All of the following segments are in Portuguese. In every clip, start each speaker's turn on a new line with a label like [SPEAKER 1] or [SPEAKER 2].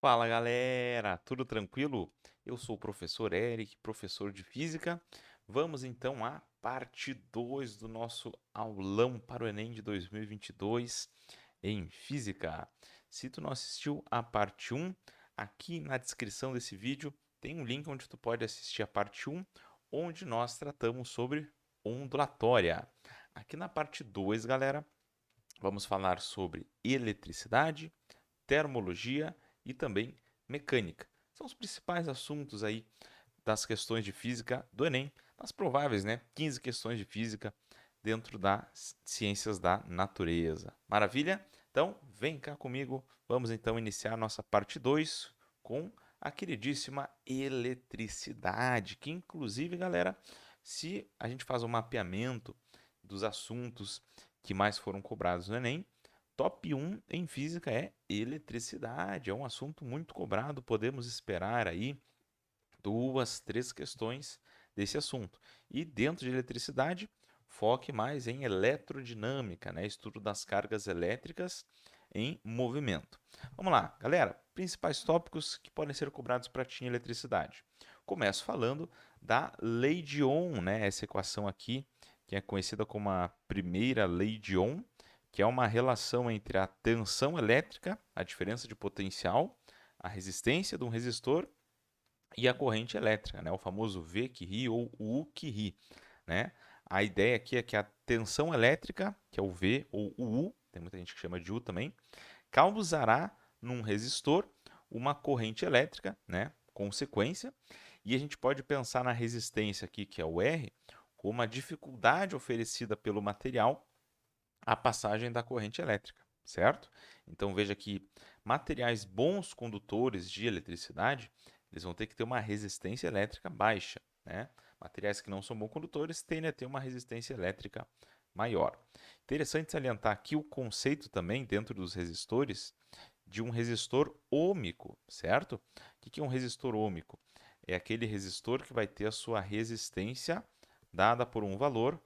[SPEAKER 1] Fala galera, tudo tranquilo? Eu sou o professor Eric, professor de Física. Vamos então à parte 2 do nosso aulão para o Enem de 2022 em Física. Se tu não assistiu a parte um, aqui na descrição desse vídeo tem um link onde tu pode assistir a parte um, onde nós tratamos sobre ondulatória. Aqui na parte 2, galera, vamos falar sobre eletricidade, termologia e também mecânica. São os principais assuntos aí das questões de física do Enem, as prováveis, né? 15 questões de física dentro das ciências da natureza. Maravilha? Então, vem cá comigo, vamos então iniciar a nossa parte 2 com a queridíssima eletricidade, que inclusive, galera, se a gente faz um mapeamento dos assuntos que mais foram cobrados no Enem, top um em física é eletricidade. É um assunto muito cobrado. Podemos esperar aí duas, três questões desse assunto. E dentro de eletricidade, foque mais em eletrodinâmica, né? Estudo das cargas elétricas em movimento. Vamos lá, galera. Principais tópicos que podem ser cobrados para ti em eletricidade. Começo falando da lei de Ohm, né? Essa equação aqui, que é conhecida como a primeira lei de Ohm, que é uma relação entre a tensão elétrica, a diferença de potencial, a resistência de um resistor e a corrente elétrica, né? O famoso V que ri ou o U que ri, né? A ideia aqui é que a tensão elétrica, que é o V ou o U, tem muita gente que chama de U também, causará num resistor uma corrente elétrica, né? Consequência, e a gente pode pensar na resistência aqui, que é o R, como a dificuldade oferecida pelo material à passagem da corrente elétrica, certo? Então veja que materiais bons condutores de eletricidade, eles vão ter que ter uma resistência elétrica baixa, né? Materiais que não são bons condutores tendem a ter uma resistência elétrica maior. Interessante salientar aqui o conceito também dentro dos resistores de um resistor ômico, certo? O que é um resistor ômico? É aquele resistor que vai ter a sua resistência dada por um valor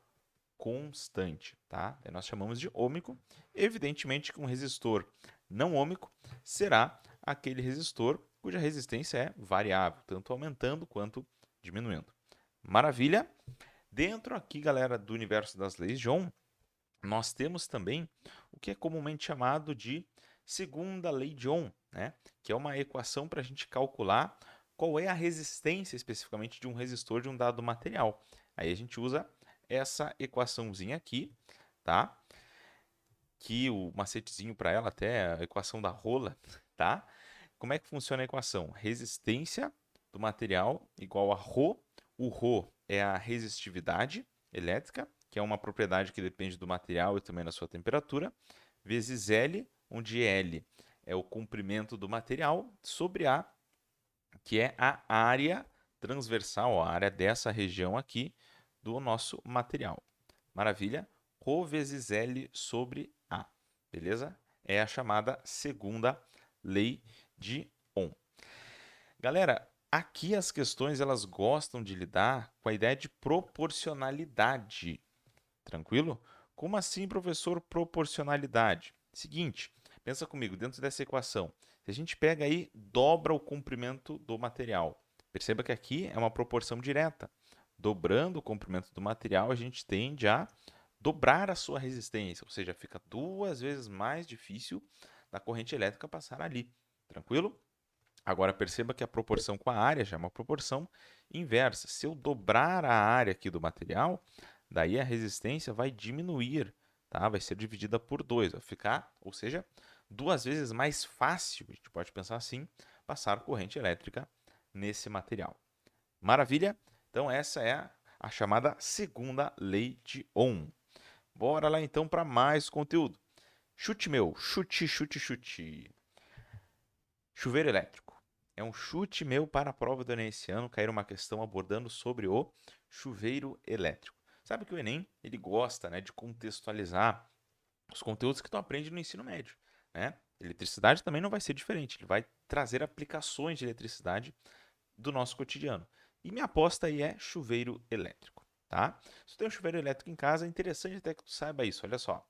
[SPEAKER 1] constante, tá? Nós chamamos de ômico. Evidentemente que um resistor não ômico será aquele resistor cuja resistência é variável, tanto aumentando quanto diminuindo. Maravilha? Dentro aqui, galera, do universo das leis de Ohm, nós temos também o que é comumente chamado de segunda lei de Ohm, né? Que é uma equação para a gente calcular qual é a resistência especificamente de um resistor de um dado material. Aí a gente usa essa equaçãozinha aqui, tá? Que o macetezinho para ela até é a equação da rola, tá? Como é que funciona a equação? Resistência do material igual a ρ. O ρ é a resistividade elétrica, que é uma propriedade que depende do material e também da sua temperatura, vezes L, onde L é o comprimento do material, sobre A, que é a área transversal, a área dessa região aqui do nosso material. Maravilha? Rho vezes L sobre A. Beleza? É a chamada segunda lei de Ohm. Galera, aqui as questões elas gostam de lidar com a ideia de proporcionalidade. Tranquilo? Como assim, professor, proporcionalidade? Seguinte, pensa comigo, dentro dessa equação, se a gente pega aí, dobra o comprimento do material. Perceba que aqui é uma proporção direta. Dobrando o comprimento do material, a gente tende a dobrar a sua resistência, ou seja, fica duas vezes mais difícil da corrente elétrica passar ali. Tranquilo? Agora perceba que a proporção com a área já é uma proporção inversa. Se eu dobrar a área aqui do material, daí a resistência vai diminuir, tá? Vai ser dividida por 2, vai ficar, ou seja, duas vezes mais fácil, a gente pode pensar assim, passar corrente elétrica nesse material. Maravilha? Então essa é a chamada segunda lei de Ohm. Bora lá então para mais conteúdo. Chute meu, chute, chute, chute. Chuveiro elétrico. É um chute meu para a prova do Enem esse ano cair uma questão abordando sobre o chuveiro elétrico. Sabe que o Enem ele gosta, né, de contextualizar os conteúdos que tu aprende no ensino médio, né? Eletricidade também não vai ser diferente. Ele vai trazer aplicações de eletricidade do nosso cotidiano. E minha aposta aí é chuveiro elétrico, tá? Se tu tem um chuveiro elétrico em casa, é interessante até que tu saiba isso. Olha só.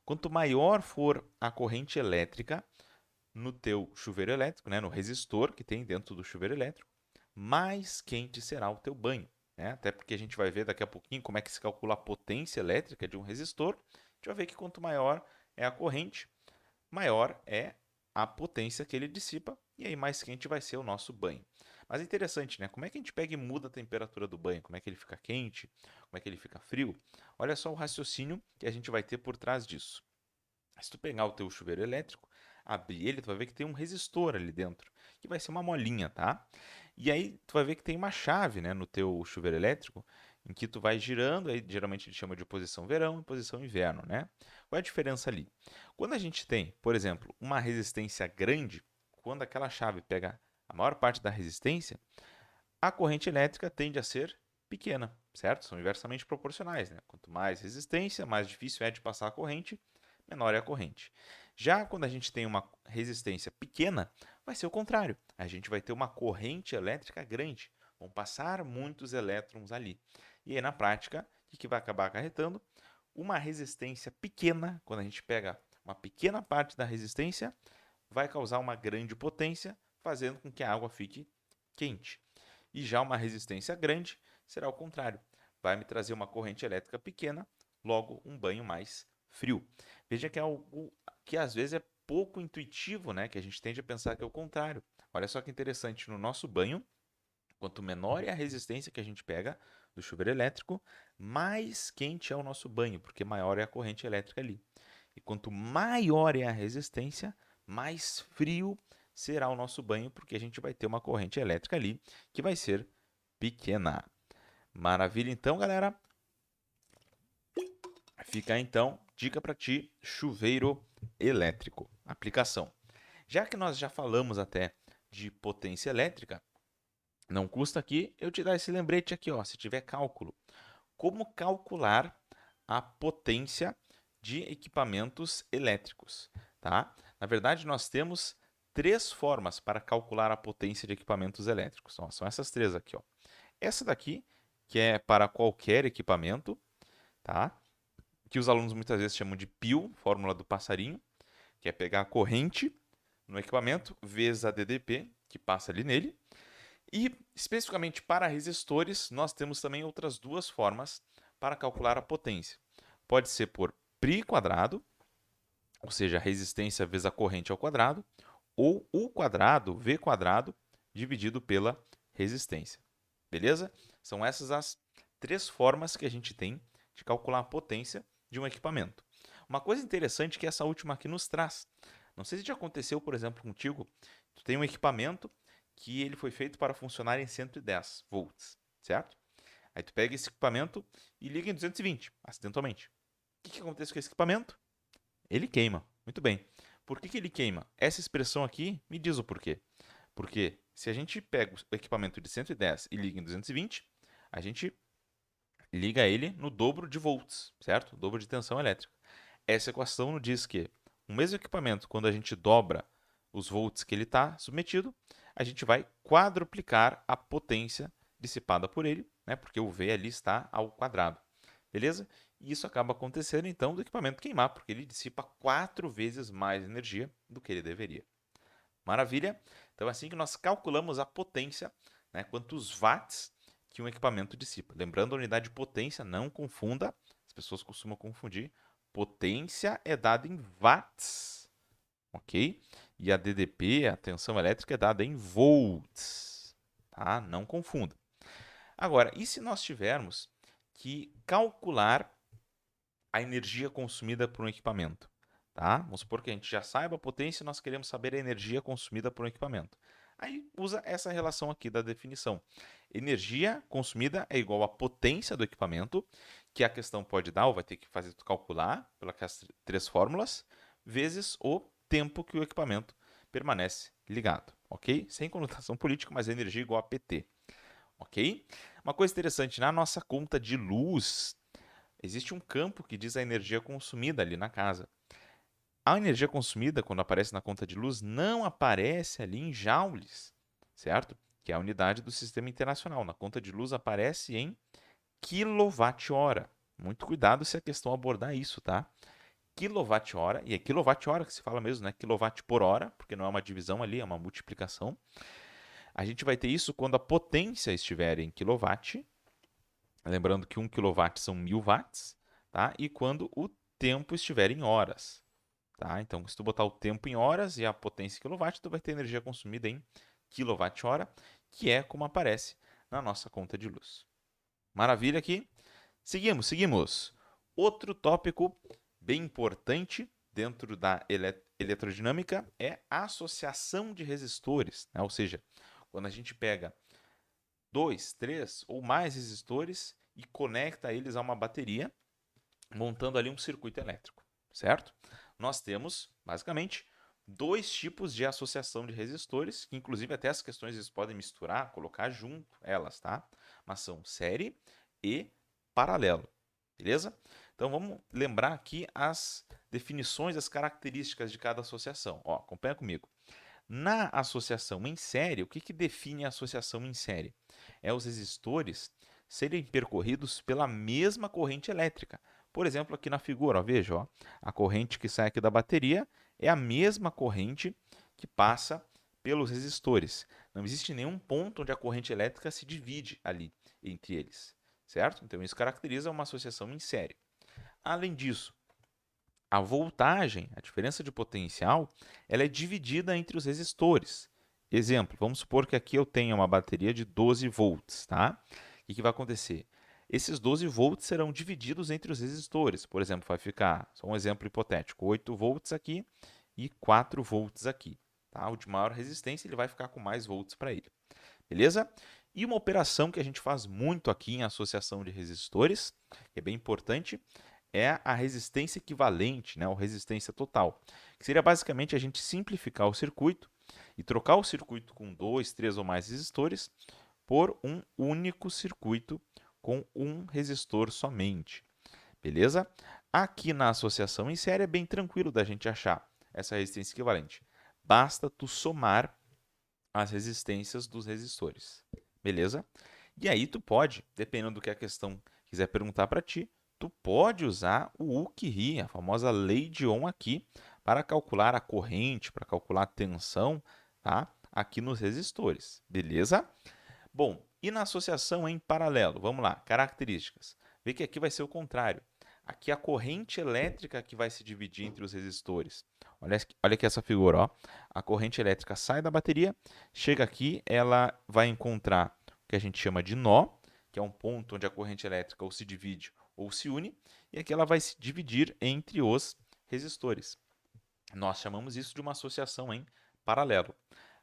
[SPEAKER 1] Quanto maior for a corrente elétrica, no teu chuveiro elétrico, né, no resistor que tem dentro do chuveiro elétrico, mais quente será o teu banho, né? Até porque a gente vai ver daqui a pouquinho como é que se calcula a potência elétrica de um resistor. A gente vai ver que quanto maior é a corrente, maior é a potência que ele dissipa, e aí mais quente vai ser o nosso banho. Mas é interessante, né? Como é que a gente pega e muda a temperatura do banho? Como é que ele fica quente? Como é que ele fica frio? Olha só o raciocínio que a gente vai ter por trás disso. Se tu pegar o teu chuveiro elétrico, abrir ele, tu vai ver que tem um resistor ali dentro, que vai ser uma molinha, tá? E aí tu vai ver que tem uma chave, né, no teu chuveiro elétrico, em que tu vai girando, aí geralmente ele chama de posição verão e posição inverno, né? Qual é a diferença ali? Quando a gente tem, por exemplo, uma resistência grande, quando aquela chave pega a maior parte da resistência, a corrente elétrica tende a ser pequena, certo? São inversamente proporcionais, né? Quanto mais resistência, mais difícil é de passar a corrente, menor é a corrente. Já quando a gente tem uma resistência pequena, vai ser o contrário. A gente vai ter uma corrente elétrica grande. Vão passar muitos elétrons ali. E aí, na prática, o que vai acabar acarretando? Uma resistência pequena, quando a gente pega uma pequena parte da resistência, vai causar uma grande potência, fazendo com que a água fique quente. E já uma resistência grande será o contrário. Vai me trazer uma corrente elétrica pequena, logo um banho mais frio. Veja que é algo que às vezes é pouco intuitivo, né? Que a gente tende a pensar que é o contrário. Olha só que interessante, no nosso banho, quanto menor é a resistência que a gente pega do chuveiro elétrico, mais quente é o nosso banho, porque maior é a corrente elétrica ali. E quanto maior é a resistência, mais frio será o nosso banho, porque a gente vai ter uma corrente elétrica ali que vai ser pequena. Maravilha, então, galera. Fica então, dica para ti, chuveiro elétrico. Aplicação. Já que nós já falamos até de potência elétrica, não custa aqui eu te dar esse lembrete aqui, ó, se tiver cálculo. Como calcular a potência de equipamentos elétricos, tá? Na verdade, nós temos três formas para calcular a potência de equipamentos elétricos. Ó, são essas três aqui, ó. Essa daqui, que é para qualquer equipamento, tá? Que os alunos muitas vezes chamam de PIL, fórmula do passarinho, que é pegar a corrente no equipamento vezes a DDP, que passa ali nele. E, especificamente para resistores, nós temos também outras duas formas para calcular a potência. Pode ser por π quadrado, ou seja, a resistência vezes a corrente ao quadrado, ou U quadrado, V quadrado, dividido pela resistência. Beleza? São essas as três formas que a gente tem de calcular a potência de um equipamento. Uma coisa interessante que essa última aqui nos traz. Não sei se já aconteceu, por exemplo, contigo, tu tem um equipamento que ele foi feito para funcionar em 110 volts, certo? Aí tu pega esse equipamento e liga em 220, acidentalmente. O que acontece com esse equipamento? Ele queima. Muito bem. Por que ele queima? Essa expressão aqui me diz o porquê. Porque se a gente pega o equipamento de 110 e liga em 220, a gente liga ele no dobro de volts, certo? O dobro de tensão elétrica. Essa equação nos diz que o mesmo equipamento, quando a gente dobra os volts que ele está submetido, a gente vai quadruplicar a potência dissipada por ele, né? Porque o V ali está ao quadrado. Beleza? E isso acaba acontecendo então do equipamento queimar, porque ele dissipa 4 vezes mais energia do que ele deveria. Maravilha? Então é assim que nós calculamos a potência, né? Quantos watts que um equipamento dissipa. Lembrando, a unidade de potência, não confunda, as pessoas costumam confundir. Potência é dada em watts, ok? E a DDP, a tensão elétrica, é dada em volts, tá? Não confunda. Agora, e se nós tivermos que calcular a energia consumida por um equipamento? Tá? Vamos supor que a gente já saiba a potência e nós queremos saber a energia consumida por um equipamento. Aí usa essa relação aqui da definição. Energia consumida é igual à potência do equipamento, que a questão pode dar, ou vai ter que fazer tu calcular pelas três fórmulas, vezes o tempo que o equipamento permanece ligado, ok? Sem conotação política, mas energia igual a PT, ok? Uma coisa interessante, na nossa conta de luz, existe um campo que diz a energia consumida ali na casa. A energia consumida, quando aparece na conta de luz, não aparece ali em joules, certo? Que é a unidade do sistema internacional. Na conta de luz aparece em quilowatt-hora. Muito cuidado se a questão abordar isso, tá? kWh, e é kWh que se fala mesmo, né? Quilowatt por hora, porque não é uma divisão ali, é uma multiplicação. A gente vai ter isso quando a potência estiver em quilowatt, lembrando que 1 kW são 1000 watts, tá? E quando o tempo estiver em horas, tá? Então, se tu botar o tempo em horas e a potência em quilowatt, tu vai ter energia consumida em quilowatt-hora, que é como aparece na nossa conta de luz. Maravilha aqui? Seguimos. Outro tópico bem importante dentro da eletrodinâmica é a associação de resistores, né? Ou seja, quando a gente pega 2, 3 ou mais resistores e conecta eles a uma bateria, montando ali um circuito elétrico, certo? Nós temos, basicamente, dois tipos de associação de resistores, que inclusive até as questões eles podem misturar, colocar junto elas, tá? Mas são série e paralelo, beleza? Então vamos lembrar aqui as definições, as características de cada associação. Ó, acompanha comigo. Na associação em série, o que define a associação em série? É os resistores serem percorridos pela mesma corrente elétrica. Por exemplo, aqui na figura, ó, veja, ó, a corrente que sai aqui da bateria é a mesma corrente que passa pelos resistores. Não existe nenhum ponto onde a corrente elétrica se divide ali entre eles, certo? Então isso caracteriza uma associação em série. Além disso, a voltagem, a diferença de potencial, ela é dividida entre os resistores. Exemplo, vamos supor que aqui eu tenha uma bateria de 12 volts, tá? O que vai acontecer? Esses 12 volts serão divididos entre os resistores. Por exemplo, vai ficar, só um exemplo hipotético, 8 volts aqui e 4 volts aqui. Tá? O de maior resistência ele vai ficar com mais volts para ele. Beleza? E uma operação que a gente faz muito aqui em associação de resistores, que é bem importante, é a resistência equivalente, né, ou resistência total, que seria basicamente a gente simplificar o circuito e trocar o circuito com 2, 3 ou mais resistores por um único circuito com um resistor somente. Beleza? Aqui na associação em série é bem tranquilo da gente achar essa resistência equivalente. Basta tu somar as resistências dos resistores. Beleza? E aí tu pode, dependendo do que a questão quiser perguntar para ti, tu pode usar o Ukiri, a famosa lei de Ohm aqui, para calcular a corrente, para calcular a tensão, tá? Aqui nos resistores. Beleza? Bom, e na associação em paralelo? Vamos lá, características. Vê que aqui vai ser o contrário. Aqui a corrente elétrica que vai se dividir entre os resistores. Olha aqui essa figura, ó. A corrente elétrica sai da bateria, chega aqui, ela vai encontrar o que a gente chama de nó, que é um ponto onde a corrente elétrica ou se divide ou se une, e aqui ela vai se dividir entre os resistores. Nós chamamos isso de uma associação em paralelo.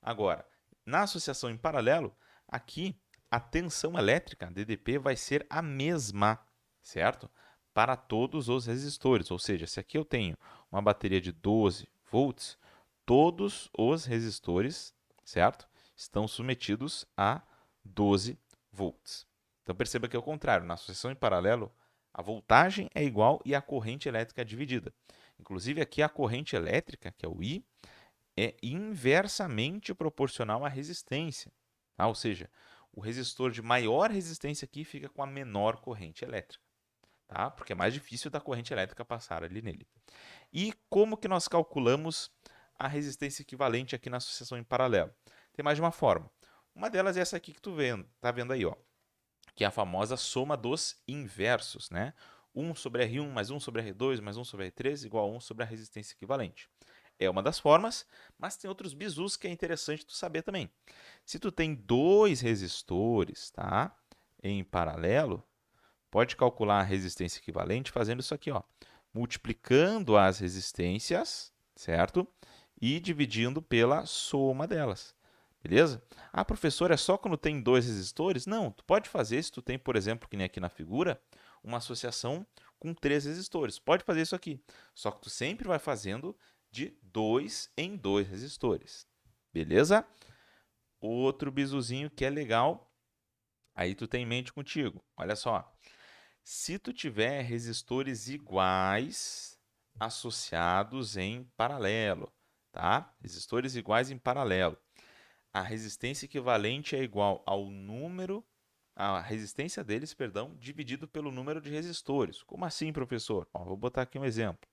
[SPEAKER 1] Agora, na associação em paralelo, aqui a tensão elétrica, DDP, vai ser a mesma, certo? Para todos os resistores. Ou seja, se aqui eu tenho uma bateria de 12 volts, todos os resistores, certo? Estão submetidos a 12 volts. Então perceba que é o contrário. Na associação em paralelo, a voltagem é igual e a corrente elétrica é dividida. Inclusive aqui a corrente elétrica, que é o I, é inversamente proporcional à resistência. Tá? Ou seja, o resistor de maior resistência aqui fica com a menor corrente elétrica. Tá? Porque é mais difícil da corrente elétrica passar ali nele. E como que nós calculamos a resistência equivalente aqui na associação em paralelo? Tem mais de uma forma. Uma delas é essa aqui que tu está vendo aí, ó, que é a famosa soma dos inversos, né? 1 sobre R1 mais 1 sobre R2 mais 1 sobre R3 igual a 1 sobre a resistência equivalente. É uma das formas, mas tem outros bizus que é interessante tu saber também. Se tu tem dois resistores, tá? Em paralelo, pode calcular a resistência equivalente fazendo isso aqui, ó, multiplicando as resistências, certo? E dividindo pela soma delas. Beleza? Ah, professor, é só quando tem dois resistores? Não, tu pode fazer se tu tem, por exemplo, que nem aqui na figura, uma associação com três resistores. Pode fazer isso aqui. Só que tu sempre vai fazendo de dois em dois resistores. Beleza? Outro bizuzinho que é legal, aí tu tem em mente contigo. Olha só. Se tu tiver resistores iguais associados em paralelo, tá? Resistores iguais em paralelo. A resistência equivalente é igual ao número, a resistência deles, perdão, dividido pelo número de resistores. Como assim, professor? Ó, vou botar aqui um exemplo.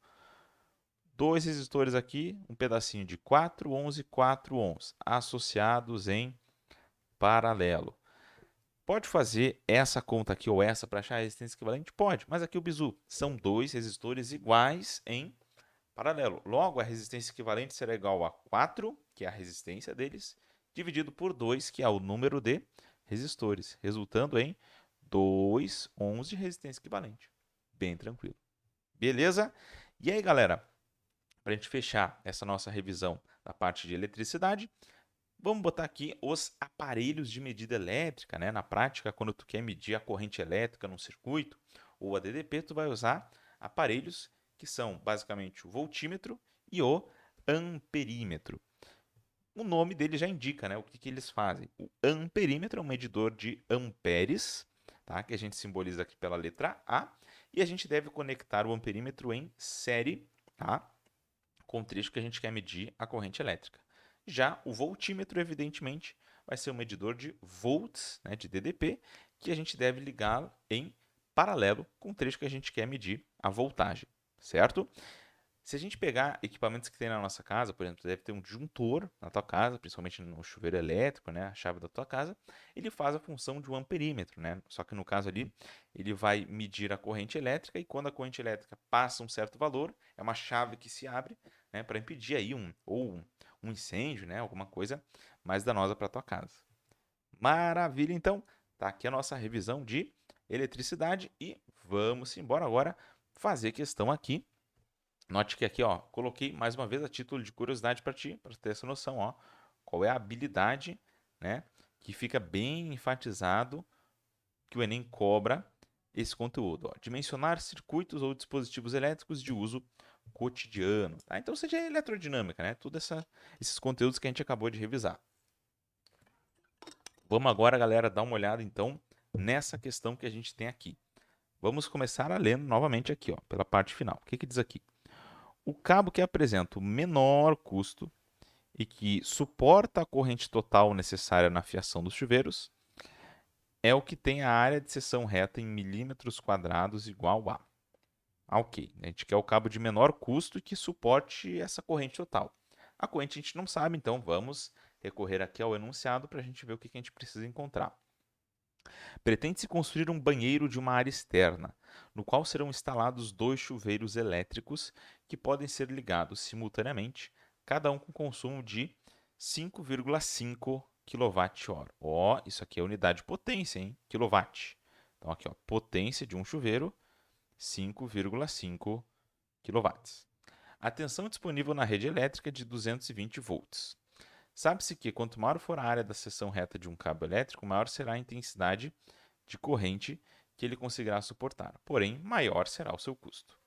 [SPEAKER 1] dois resistores aqui, um pedacinho de 4 ohms e 4 ohms, associados em paralelo. Pode fazer essa conta aqui ou essa para achar a resistência equivalente? Pode, mas aqui o bizu são dois resistores iguais em paralelo. Logo, a resistência equivalente será igual a 4, que é a resistência deles, dividido por 2, que é o número de resistores, resultando em 2 ohms de resistência equivalente. Bem tranquilo. Beleza? E aí, galera, para a gente fechar essa nossa revisão da parte de eletricidade, vamos botar aqui os aparelhos de medida elétrica, né? Na prática, quando tu quer medir a corrente elétrica num circuito ou a DDP, tu vai usar aparelhos que são basicamente o voltímetro e o amperímetro. O nome dele já indica, né, o que eles fazem. O amperímetro é um medidor de amperes, tá? Que a gente simboliza aqui pela letra A, e a gente deve conectar o amperímetro em série, tá? Com o trecho que a gente quer medir a corrente elétrica. Já o voltímetro, evidentemente, vai ser um medidor de volts, né, de DDP, que a gente deve ligar em paralelo com o trecho que a gente quer medir a voltagem, certo? Se a gente pegar equipamentos que tem na nossa casa, por exemplo, deve ter um disjuntor na tua casa, principalmente no chuveiro elétrico, né, a chave da tua casa, ele faz a função de um amperímetro, né? Só que no caso ali, ele vai medir a corrente elétrica e quando a corrente elétrica passa um certo valor, é uma chave que se abre, né, para impedir aí um incêndio, né, alguma coisa mais danosa para tua casa. Maravilha, então, tá aqui a nossa revisão de eletricidade e vamos embora agora fazer questão aqui. Note que aqui, ó, coloquei mais uma vez a título de curiosidade para ti, para ter essa noção, ó, qual é a habilidade, né, que fica bem enfatizado que o Enem cobra esse conteúdo, ó, dimensionar circuitos ou dispositivos elétricos de uso cotidiano, tá? Então seja eletrodinâmica, né? Esses conteúdos que a gente acabou de revisar. Vamos agora, galera, dar uma olhada então nessa questão que a gente tem aqui. Vamos começar a ler novamente aqui, ó, pela parte final. O que diz aqui? O cabo que apresenta o menor custo e que suporta a corrente total necessária na fiação dos chuveiros é o que tem a área de seção reta em milímetros quadrados igual a. Ok, a gente quer o cabo de menor custo e que suporte essa corrente total. A corrente a gente não sabe, então vamos recorrer aqui ao enunciado para a gente ver o que a gente precisa encontrar. Pretende-se construir um banheiro de uma área externa, no qual serão instalados dois chuveiros elétricos que podem ser ligados simultaneamente, cada um com consumo de 5,5 kWh. Ó, isso aqui é unidade de potência, hein? Quilowatt. Então aqui, ó, potência de um chuveiro, 5,5 kW. A tensão disponível na rede elétrica é de 220 volts. Sabe-se que quanto maior for a área da seção reta de um cabo elétrico, maior será a intensidade de corrente que ele conseguirá suportar, porém, maior será o seu custo.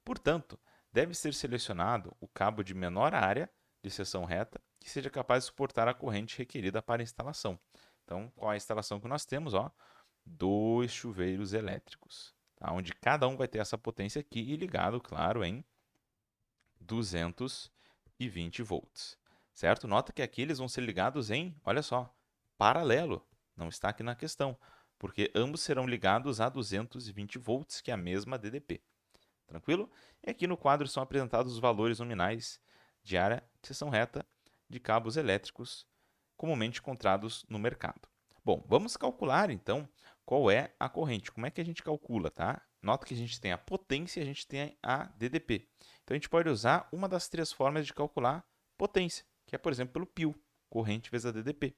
[SPEAKER 1] Portanto, deve ser selecionado o cabo de menor área de seção reta que seja capaz de suportar a corrente requerida para a instalação. Então, qual é a instalação que nós temos? Ó, dois chuveiros elétricos, tá? Onde cada um vai ter essa potência aqui e ligado, claro, em 220 volts, certo? Nota que aqui eles vão ser ligados em, olha só, paralelo, não está aqui na questão, porque ambos serão ligados a 220 volts, que é a mesma DDP. Tranquilo? E aqui no quadro são apresentados os valores nominais de área de seção reta de cabos elétricos comumente encontrados no mercado. Bom, vamos calcular então qual é a corrente. Como é que a gente calcula, tá? Nota que a gente tem a potência e a gente tem a DDP. Então a gente pode usar uma das três formas de calcular potência, que é, por exemplo, pelo π, corrente vezes a DDP.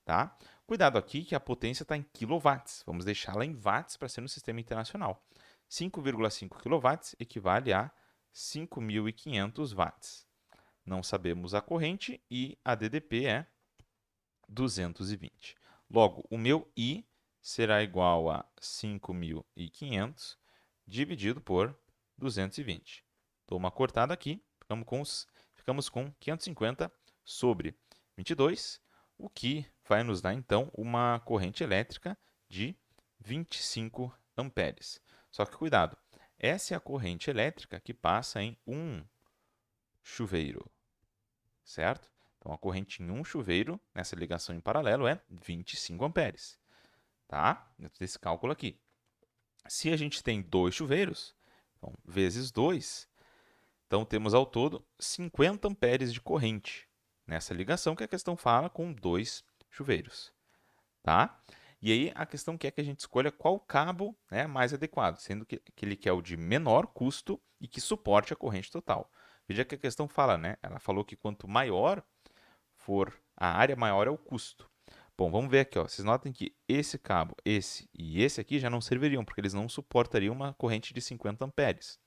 [SPEAKER 1] Tá? Cuidado aqui que a potência está em quilowatts. Vamos deixá-la em watts para ser no sistema internacional. 5,5 kW equivale a 5.500 watts. Não sabemos a corrente e a DDP é 220. Logo, o meu I será igual a 5.500 dividido por 220. Dou uma cortada aqui, ficamos com 550 sobre 22, o que vai nos dar então uma corrente elétrica de 25 amperes. Só que cuidado, essa é a corrente elétrica que passa em um chuveiro, certo? Então a corrente em um chuveiro, nessa ligação em paralelo, é 25 amperes, tá? Dentro desse cálculo aqui. Se a gente tem dois chuveiros, então, vezes 2, Então, temos ao todo 50 amperes de corrente nessa ligação que a questão fala com 2 chuveiros, tá? E aí a questão quer que a gente escolha qual cabo é mais adequado, sendo que ele quer o de menor custo e que suporte a corrente total. Veja que a questão fala, né? Ela falou que quanto maior for a área, maior é o custo. Bom, vamos ver aqui, ó. Vocês notem que esse cabo, esse e esse aqui já não serviriam, porque eles não suportariam uma corrente de 50 amperes.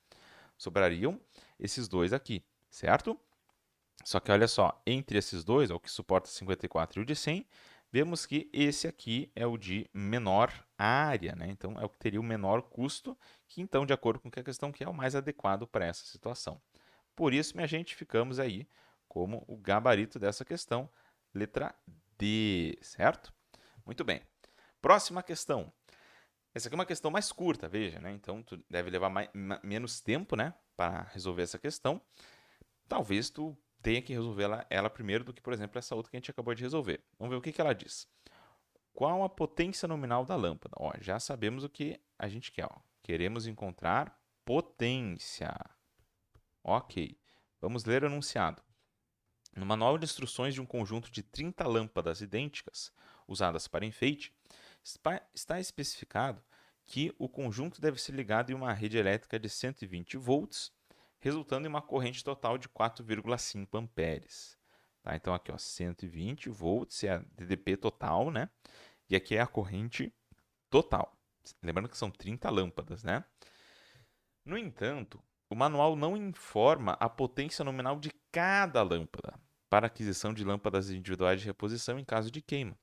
[SPEAKER 1] Sobrariam esses dois aqui, certo? Só que olha só, entre esses dois, o que suporta 54 e o de 100, vemos que esse aqui é o de menor área, né? Então é o que teria o menor custo, que então, de acordo com o que a questão quer, é o mais adequado para essa situação. Por isso, minha gente, ficamos aí como o gabarito dessa questão, letra D, certo? Muito bem. Próxima questão. Essa aqui é uma questão mais curta, veja, né? Então, tu deve levar menos tempo, né, para resolver essa questão. Talvez tu tenha que resolver ela primeiro do que, por exemplo, essa outra que a gente acabou de resolver. Vamos ver o que que ela diz. Qual a potência nominal da lâmpada? Ó, já sabemos o que a gente quer. Ó. Queremos encontrar potência. Ok. Vamos ler o enunciado. No manual de instruções de um conjunto de 30 lâmpadas idênticas, usadas para enfeite, está especificado que o conjunto deve ser ligado em uma rede elétrica de 120 volts, resultando em uma corrente total de 4,5 amperes. Tá? Então aqui, ó, 120 volts é a DDP total, né? E aqui é a corrente total. Lembrando que são 30 lâmpadas, né? No entanto, o manual não informa a potência nominal de cada lâmpada para aquisição de lâmpadas individuais de reposição em caso de queima.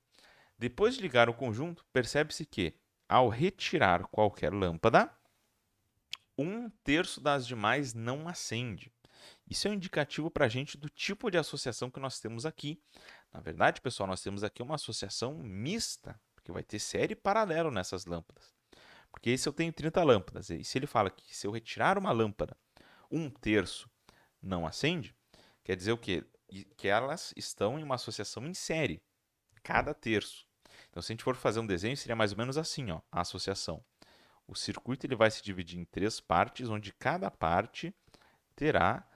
[SPEAKER 1] Depois de ligar o conjunto, percebe-se que, ao retirar qualquer lâmpada, um terço das demais não acende. Isso é um indicativo para a gente do tipo de associação que nós temos aqui. Na verdade, pessoal, nós temos aqui uma associação mista, porque vai ter série paralelo nessas lâmpadas. Porque se eu tenho 30 lâmpadas, e se ele fala que se eu retirar uma lâmpada, um terço não acende, quer dizer o quê? Que elas estão em uma associação em série, cada terço. Então, se a gente for fazer um desenho, seria mais ou menos assim, ó, a associação. O circuito ele vai se dividir em 3 partes, onde cada parte terá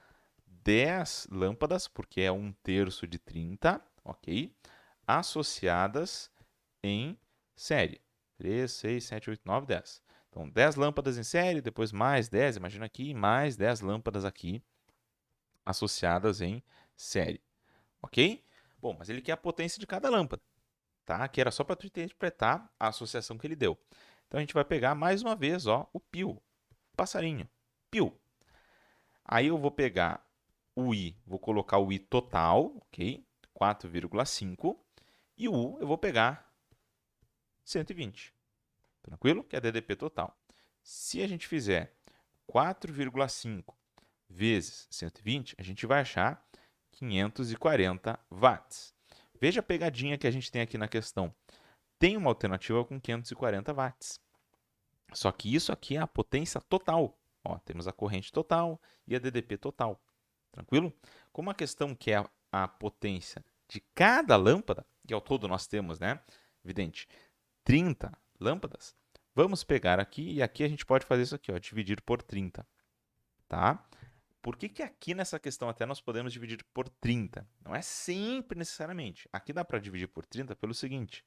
[SPEAKER 1] 10 lâmpadas, porque é um terço de 30, ok? Associadas em série. 3, 6, 7, 8, 9, 10. Então, 10 lâmpadas em série, depois mais 10, imagina aqui, mais 10 lâmpadas aqui associadas em série, ok? Bom, mas ele quer a potência de cada lâmpada, tá? Aqui era só para tu interpretar a associação que ele deu. Então, a gente vai pegar mais uma vez, ó, o pio, passarinho, pio. Aí eu vou pegar o I, vou colocar o I total, ok? 4,5. E o U eu vou pegar 120. Tranquilo? Que é DDP total. Se a gente fizer 4,5 vezes 120, a gente vai achar 540 watts. Veja a pegadinha que a gente tem aqui na questão. Tem uma alternativa com 540 watts. Só que isso aqui é a potência total. Ó, temos a corrente total e a DDP total. Tranquilo? Como a questão quer a potência de cada lâmpada, e ao todo nós temos, né? Evidente, 30 lâmpadas. Vamos pegar aqui, e aqui a gente pode fazer isso aqui, ó, dividir por 30. Tá? Por que que aqui nessa questão até nós podemos dividir por 30? Não é sempre necessariamente. Aqui dá para dividir por 30 pelo seguinte.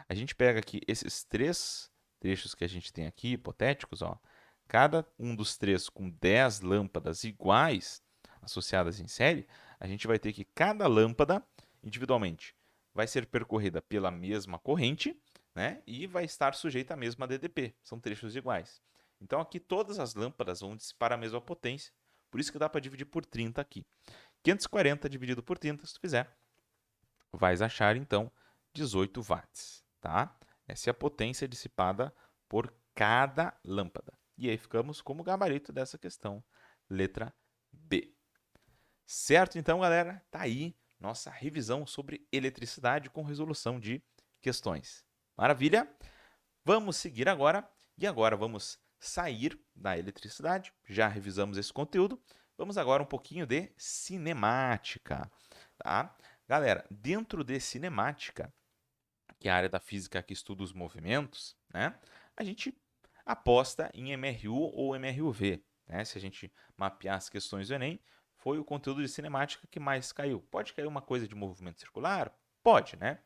[SPEAKER 1] A gente pega aqui esses 3 trechos que a gente tem aqui, hipotéticos, ó. Cada um dos 3 com 10 lâmpadas iguais, associadas em série, a gente vai ter que cada lâmpada, individualmente, vai ser percorrida pela mesma corrente, né? E vai estar sujeita à mesma DDP. São trechos iguais. Então aqui todas as lâmpadas vão dissipar a mesma potência. Por isso que dá para dividir por 30 aqui. 540 dividido por 30, se tu fizer, vais achar então 18 watts, tá? Essa é a potência dissipada por cada lâmpada. E aí ficamos como gabarito dessa questão, letra B. Certo então, galera? Tá aí nossa revisão sobre eletricidade com resolução de questões. Maravilha? Vamos seguir agora e agora vamos sair da eletricidade. Já revisamos esse conteúdo. Vamos agora um pouquinho de cinemática, tá? Galera, dentro de cinemática, que é a área da física que estuda os movimentos, né? A gente aposta em MRU ou MRUV, né? Se a gente mapear as questões do Enem, foi o conteúdo de cinemática que mais caiu. Pode cair uma coisa de movimento circular? Pode, né?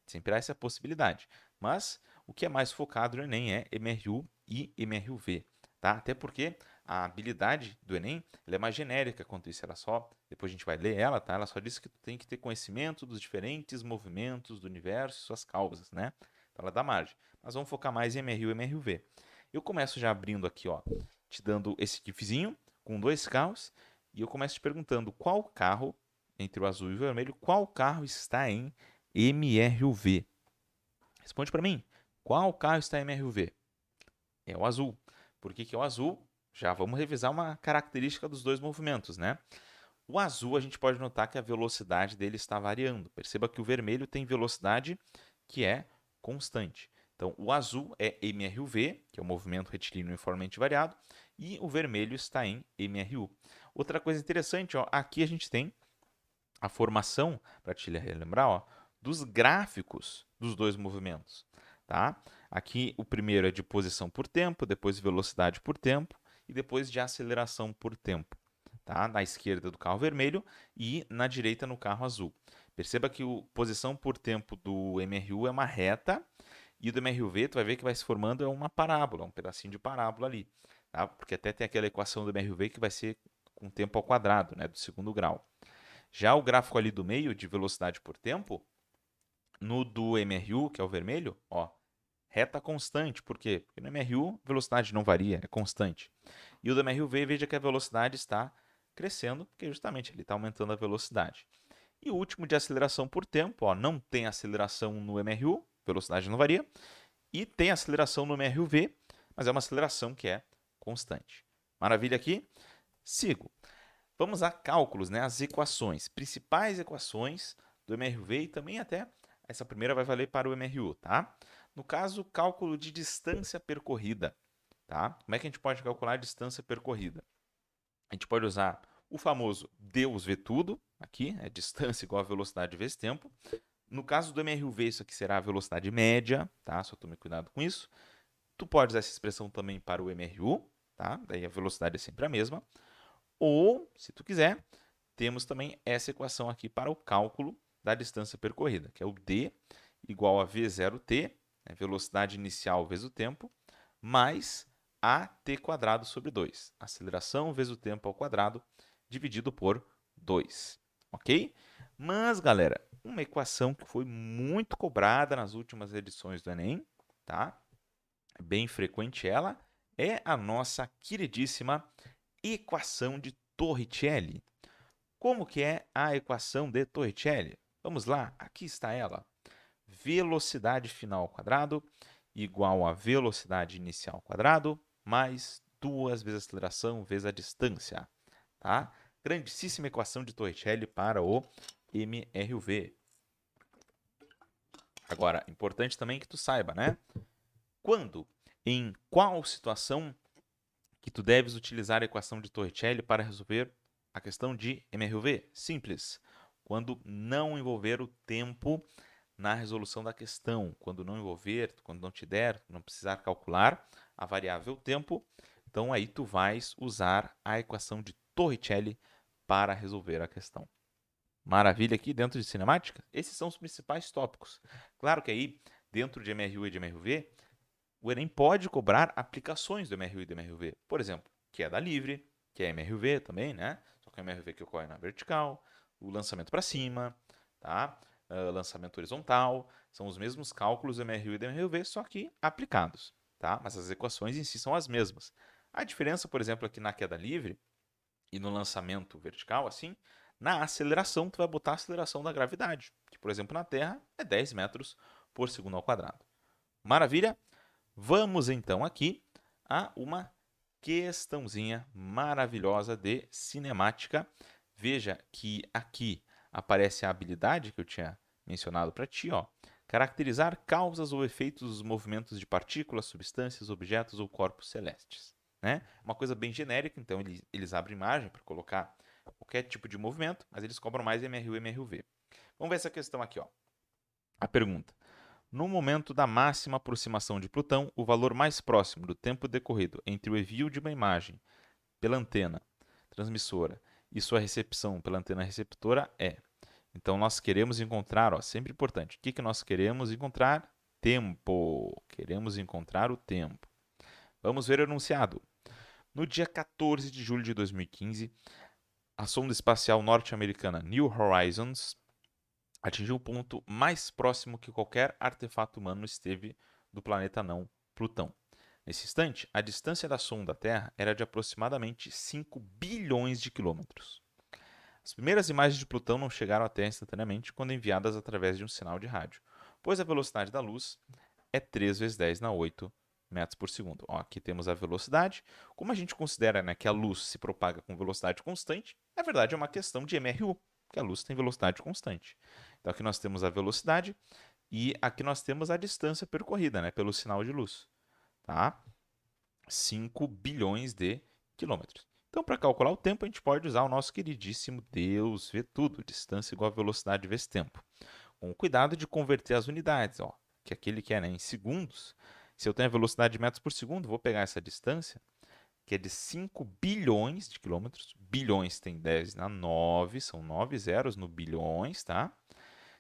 [SPEAKER 1] Sempre há essa possibilidade. Mas o que é mais focado no Enem é MRU e MRUV, tá? Até porque a habilidade do Enem ela é mais genérica quanto isso. Ela só, depois a gente vai ler ela, tá? Ela só diz que tu tem que ter conhecimento dos diferentes movimentos do universo e suas causas, né? Então ela dá margem. Mas vamos focar mais em MRU e MRUV. Eu começo já abrindo aqui, ó, te dando esse gifzinho com dois carros e eu começo te perguntando qual carro, entre o azul e o vermelho, qual carro está em MRUV? Responde para mim. Qual carro está em MRUV? É o azul. Por que que é o azul? Já vamos revisar uma característica dos dois movimentos, né? O azul a gente pode notar que a velocidade dele está variando. Perceba que o vermelho tem velocidade que é constante. Então, o azul é MRUV, que é o movimento retilíneo uniformemente variado, e o vermelho está em MRU. Outra coisa interessante, ó, aqui a gente tem a formação, para te relembrar, ó, dos gráficos dos dois movimentos. Tá? Aqui o primeiro é de posição por tempo, depois velocidade por tempo e depois de aceleração por tempo. Tá? Na esquerda do carro vermelho e na direita no carro azul. Perceba que a posição por tempo do MRU é uma reta e do MRUV tu vai ver que vai se formando é uma parábola, um pedacinho de parábola ali. Tá? Porque até tem aquela equação do MRUV que vai ser com tempo ao quadrado, né, do segundo grau. Já o gráfico ali do meio, de velocidade por tempo, no do MRU, que é o vermelho, ó, reta constante. Por quê? Porque no MRU a velocidade não varia, é constante. E o do MRUV, veja que a velocidade está crescendo, porque justamente ele está aumentando a velocidade. E o último de aceleração por tempo, ó, não tem aceleração no MRU, velocidade não varia, e tem aceleração no MRUV, mas é uma aceleração que é constante. Maravilha aqui? Sigo. Vamos a cálculos, né? As equações, principais equações do MRV e também até essa primeira vai valer para o MRU, tá? No caso, cálculo de distância percorrida, tá? Como é que a gente pode calcular a distância percorrida? A gente pode usar o famoso Deus vê tudo, aqui, é distância igual a velocidade vezes tempo. No caso do MRUV, isso aqui será a velocidade média, tá? Só tome cuidado com isso. Tu pode usar essa expressão também para o MRU, tá? Daí a velocidade é sempre a mesma. Ou, se tu quiser, temos também essa equação aqui para o cálculo da distância percorrida, que é o d igual a v0t, né, velocidade inicial vezes o tempo, mais at quadrado sobre 2. Aceleração vezes o tempo ao quadrado, dividido por 2. Ok? Mas, galera, uma equação que foi muito cobrada nas últimas edições do Enem, tá? Bem frequente ela, é a nossa queridíssima equação de Torricelli. Como que é a equação de Torricelli? Vamos lá, aqui está ela. Velocidade final ao quadrado igual a velocidade inicial ao quadrado mais 2 vezes a aceleração vezes a distância. Tá? Grandíssima equação de Torricelli para o MRUV. Agora, importante também que tu saiba, né? Quando, em qual situação que tu deves utilizar a equação de Torricelli para resolver a questão de MRUV? Simples. Quando não envolver o tempo na resolução da questão, quando não envolver, quando não te der, não precisar calcular a variável tempo, então aí tu vais usar a equação de Torricelli para resolver a questão. Maravilha aqui dentro de cinemática? Esses são os principais tópicos. Claro que aí, dentro de MRU e de MRUV, o Enem pode cobrar aplicações do MRU e do MRUV. Por exemplo, queda livre, que é MRUV também, né? Só que é MRUV que ocorre na vertical, o lançamento para cima, tá? Lançamento horizontal, são os mesmos cálculos do MRU e do MRUV, só que aplicados, tá? Mas as equações em si são as mesmas. A diferença, por exemplo, aqui na queda livre e no lançamento vertical, assim, na aceleração, tu vai botar a aceleração da gravidade, que, por exemplo, na Terra é 10 metros por segundo ao quadrado. Maravilha? Vamos então aqui a uma questãozinha maravilhosa de cinemática. Veja que aqui aparece a habilidade que eu tinha mencionado para ti, ó. Caracterizar causas ou efeitos dos movimentos de partículas, substâncias, objetos ou corpos celestes. Né? Uma coisa bem genérica, então eles abrem margem para colocar qualquer tipo de movimento, mas eles cobram mais MRU e MRUV. Vamos ver essa questão aqui, ó. A pergunta: no momento da máxima aproximação de Plutão, o valor mais próximo do tempo decorrido entre o envio de uma imagem pela antena transmissora e sua recepção pela antena receptora é. Então, nós queremos encontrar, ó, sempre importante, o que nós queremos encontrar? Tempo. Queremos encontrar o tempo. Vamos ver o enunciado. No dia 14 de julho de 2015, a sonda espacial norte-americana New Horizons atingiu o ponto mais próximo que qualquer artefato humano esteve do planeta não Plutão. Nesse instante, a distância da sonda à Terra era de aproximadamente 5 bilhões de quilômetros. As primeiras imagens de Plutão não chegaram à Terra instantaneamente quando enviadas através de um sinal de rádio, pois a velocidade da luz é 3 vezes 10 na 8 metros por segundo. Ó, aqui temos a velocidade. Como a gente considera, né, que a luz se propaga com velocidade constante, na verdade é uma questão de MRU, que a luz tem velocidade constante. Então aqui nós temos a velocidade e aqui nós temos a distância percorrida, né, pelo sinal de luz. Tá? 5 bilhões de quilômetros. Então, para calcular o tempo, a gente pode usar o nosso queridíssimo Deus vê tudo, distância igual a velocidade vezes tempo. Com o cuidado de converter as unidades, ó, que aquele que é, né, em segundos. Se eu tenho a velocidade de metros por segundo, vou pegar essa distância, que é de 5 bilhões de quilômetros. Bilhões tem 10 na 9, são 9 zeros no bilhões, tá?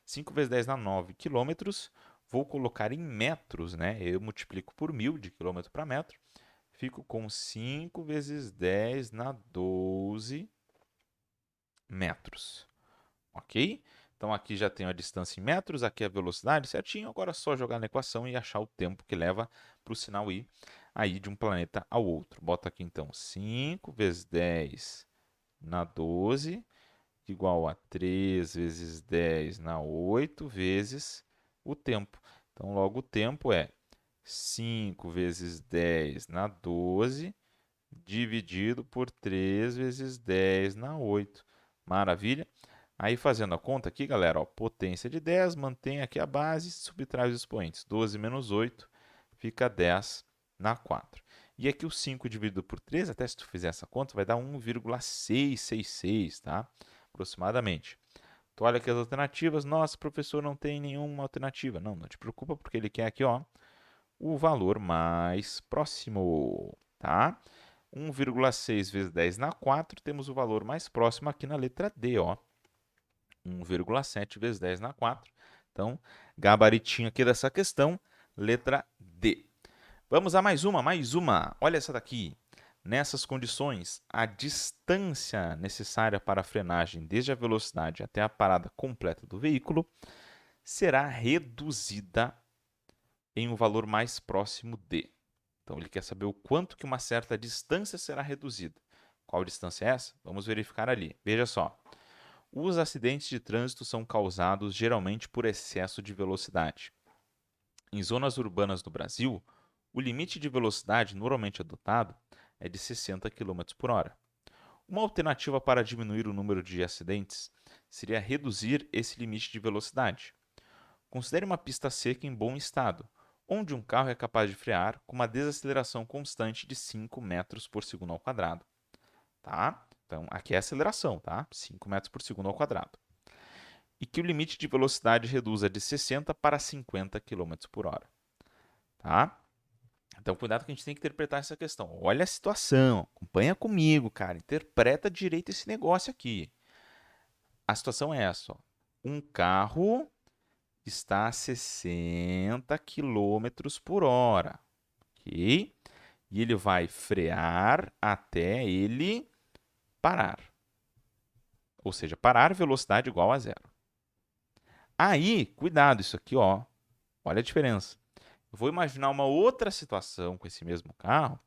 [SPEAKER 1] 5 vezes 10 na 9 quilômetros. Vou colocar em metros, né? Eu multiplico por 1000 de quilômetro para metro. Fico com 5 vezes 10 na 12 metros. Ok? Então aqui já tenho a distância em metros, aqui a velocidade certinho. Agora é só jogar na equação e achar o tempo que leva para o sinal ir aí de um planeta ao outro. Bota aqui então 5 vezes 10 na 12 igual a 3 vezes 10 na 8 vezes o tempo. Então logo o tempo é 5 vezes 10 na 12 dividido por 3 vezes 10 na 8. Maravilha? Aí fazendo a conta aqui, galera, ó, potência de 10, mantém aqui a base, subtrai os expoentes. 12 menos 8 fica 10 na 4. E aqui o 5 dividido por 3, até se tu fizer essa conta, vai dar 1,666, tá? Aproximadamente. Tu olha aqui as alternativas, nossa, professor, não tem nenhuma alternativa. Não, não te preocupa, porque ele quer aqui, ó, o valor mais próximo, tá? 1,6 vezes 10 na 4, temos o valor mais próximo aqui na letra D, ó. 1,7 vezes 10 na 4. Então, gabaritinho aqui dessa questão, letra D. Vamos a mais uma, mais uma. Olha essa daqui. Nessas condições, a distância necessária para a frenagem desde a velocidade até a parada completa do veículo será reduzida em um valor mais próximo de. Então, ele quer saber o quanto que uma certa distância será reduzida. Qual distância é essa? Vamos verificar ali. Veja só. Os acidentes de trânsito são causados geralmente por excesso de velocidade. Em zonas urbanas do Brasil, o limite de velocidade normalmente adotado é de 60 km por hora. Uma alternativa para diminuir o número de acidentes seria reduzir esse limite de velocidade. Considere uma pista seca em bom estado, onde um carro é capaz de frear com uma desaceleração constante de 5 metros por segundo ao quadrado. Tá? Então, aqui é a aceleração, tá? 5 metros por segundo ao quadrado. E que o limite de velocidade reduza de 60 para 50 km por hora. Tá? Então, cuidado que a gente tem que interpretar essa questão. Olha a situação, acompanha comigo, cara. Interpreta direito esse negócio aqui. A situação é essa, ó. Um carro está a 60 km por hora, ok? E ele vai frear até ele parar. Ou seja, parar velocidade igual a zero. Aí, cuidado, isso aqui, ó, olha a diferença. Eu vou imaginar uma outra situação com esse mesmo carro,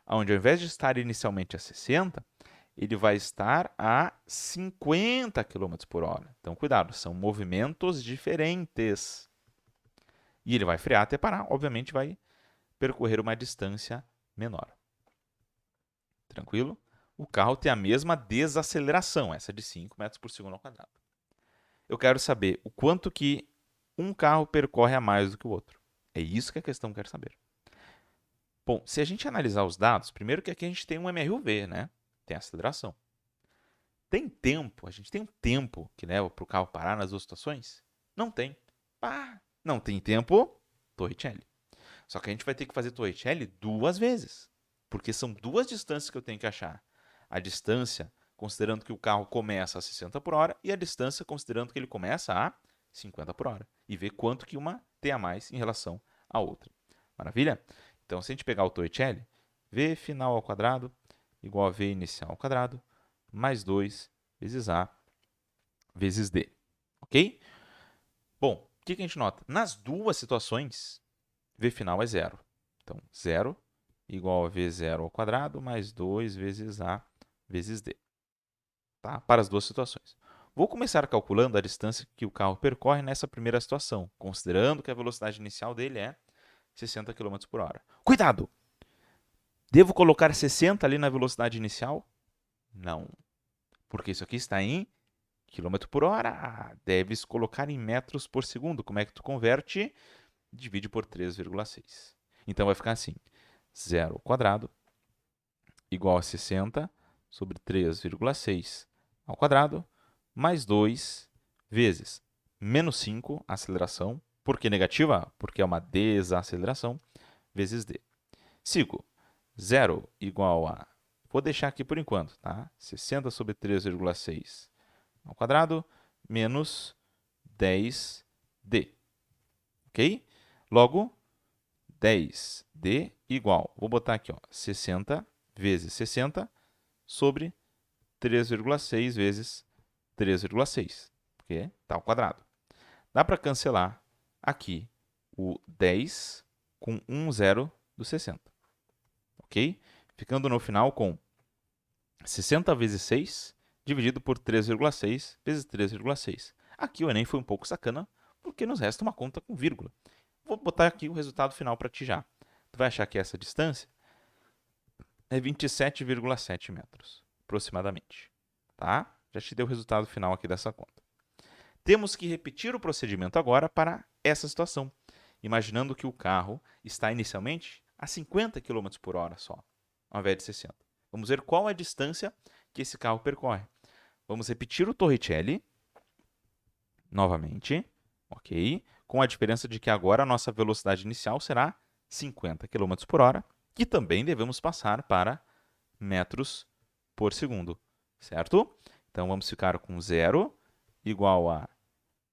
[SPEAKER 1] onde ao invés de estar inicialmente a 60, ele vai estar a 50 km por hora. Então, cuidado, são movimentos diferentes. E ele vai frear até parar, obviamente vai percorrer uma distância menor. Tranquilo? O carro tem a mesma desaceleração, essa de 5 metros por segundo ao quadrado. Eu quero saber o quanto que um carro percorre a mais do que o outro. É isso que a questão quer saber. Bom, se a gente analisar os dados, primeiro que aqui a gente tem um MRUV, né? Tem aceleração. Tem tempo, a gente tem um tempo que leva para o carro parar nas duas situações? Não tem. Não tem tempo, Torricelli. Só que a gente vai ter que fazer Torricelli duas vezes. Porque são duas distâncias que eu tenho que achar. a distância considerando que o carro começa a 60 por hora e a distância considerando que ele começa a 50 por hora. E ver quanto que uma tem a mais em relação à outra. Maravilha? Então, se a gente pegar o Torricelli, V final ao quadrado igual a V inicial ao quadrado mais 2 vezes A vezes D. Ok? Bom, o que a gente nota? Nas duas situações, V final é zero. Então, zero igual a V0 ao quadrado mais 2 vezes A vezes D. Tá? Para as duas situações. Vou começar calculando a distância que o carro percorre nessa primeira situação, considerando que a velocidade inicial dele é 60 km por hora. Cuidado! Devo colocar 60 ali na velocidade inicial? Não, porque isso aqui está em quilômetro por hora. Deves colocar em metros por segundo. Como é que tu converte? Divide por 3,6. Então vai ficar assim, 0 ao quadrado igual a 60 sobre 3,6 ao quadrado, mais 2 vezes menos 5, aceleração. Por que negativa? Porque é uma desaceleração, vezes d. Sigo. 0 igual a... Vou deixar aqui por enquanto, tá? 60 sobre 3,6 ao quadrado, menos 10d. Ok? Logo, 10d igual... Vou botar aqui, ó, 60 vezes 60 sobre 3,6 vezes 3,6, porque está ao quadrado. Dá para cancelar aqui o 10 com 1 zero do 60. Ok? Ficando no final com 60 vezes 6 dividido por 3,6 vezes 3,6. Aqui o Enem foi um pouco sacana, porque nos resta uma conta com vírgula. Vou botar aqui o resultado final para ti já. Tu vai achar que essa distância é 27,7 metros, aproximadamente. Tá? Já te deu o resultado final aqui dessa conta. Temos que repetir o procedimento agora para essa situação, imaginando que o carro está inicialmente a 50 km por hora só, ao invés de 60. Vamos ver qual é a distância que esse carro percorre. Vamos repetir o Torricelli, novamente, ok? Com a diferença de que agora a nossa velocidade inicial será 50 km por hora, que também devemos passar para metros por segundo, certo? Então, vamos ficar com 0 igual a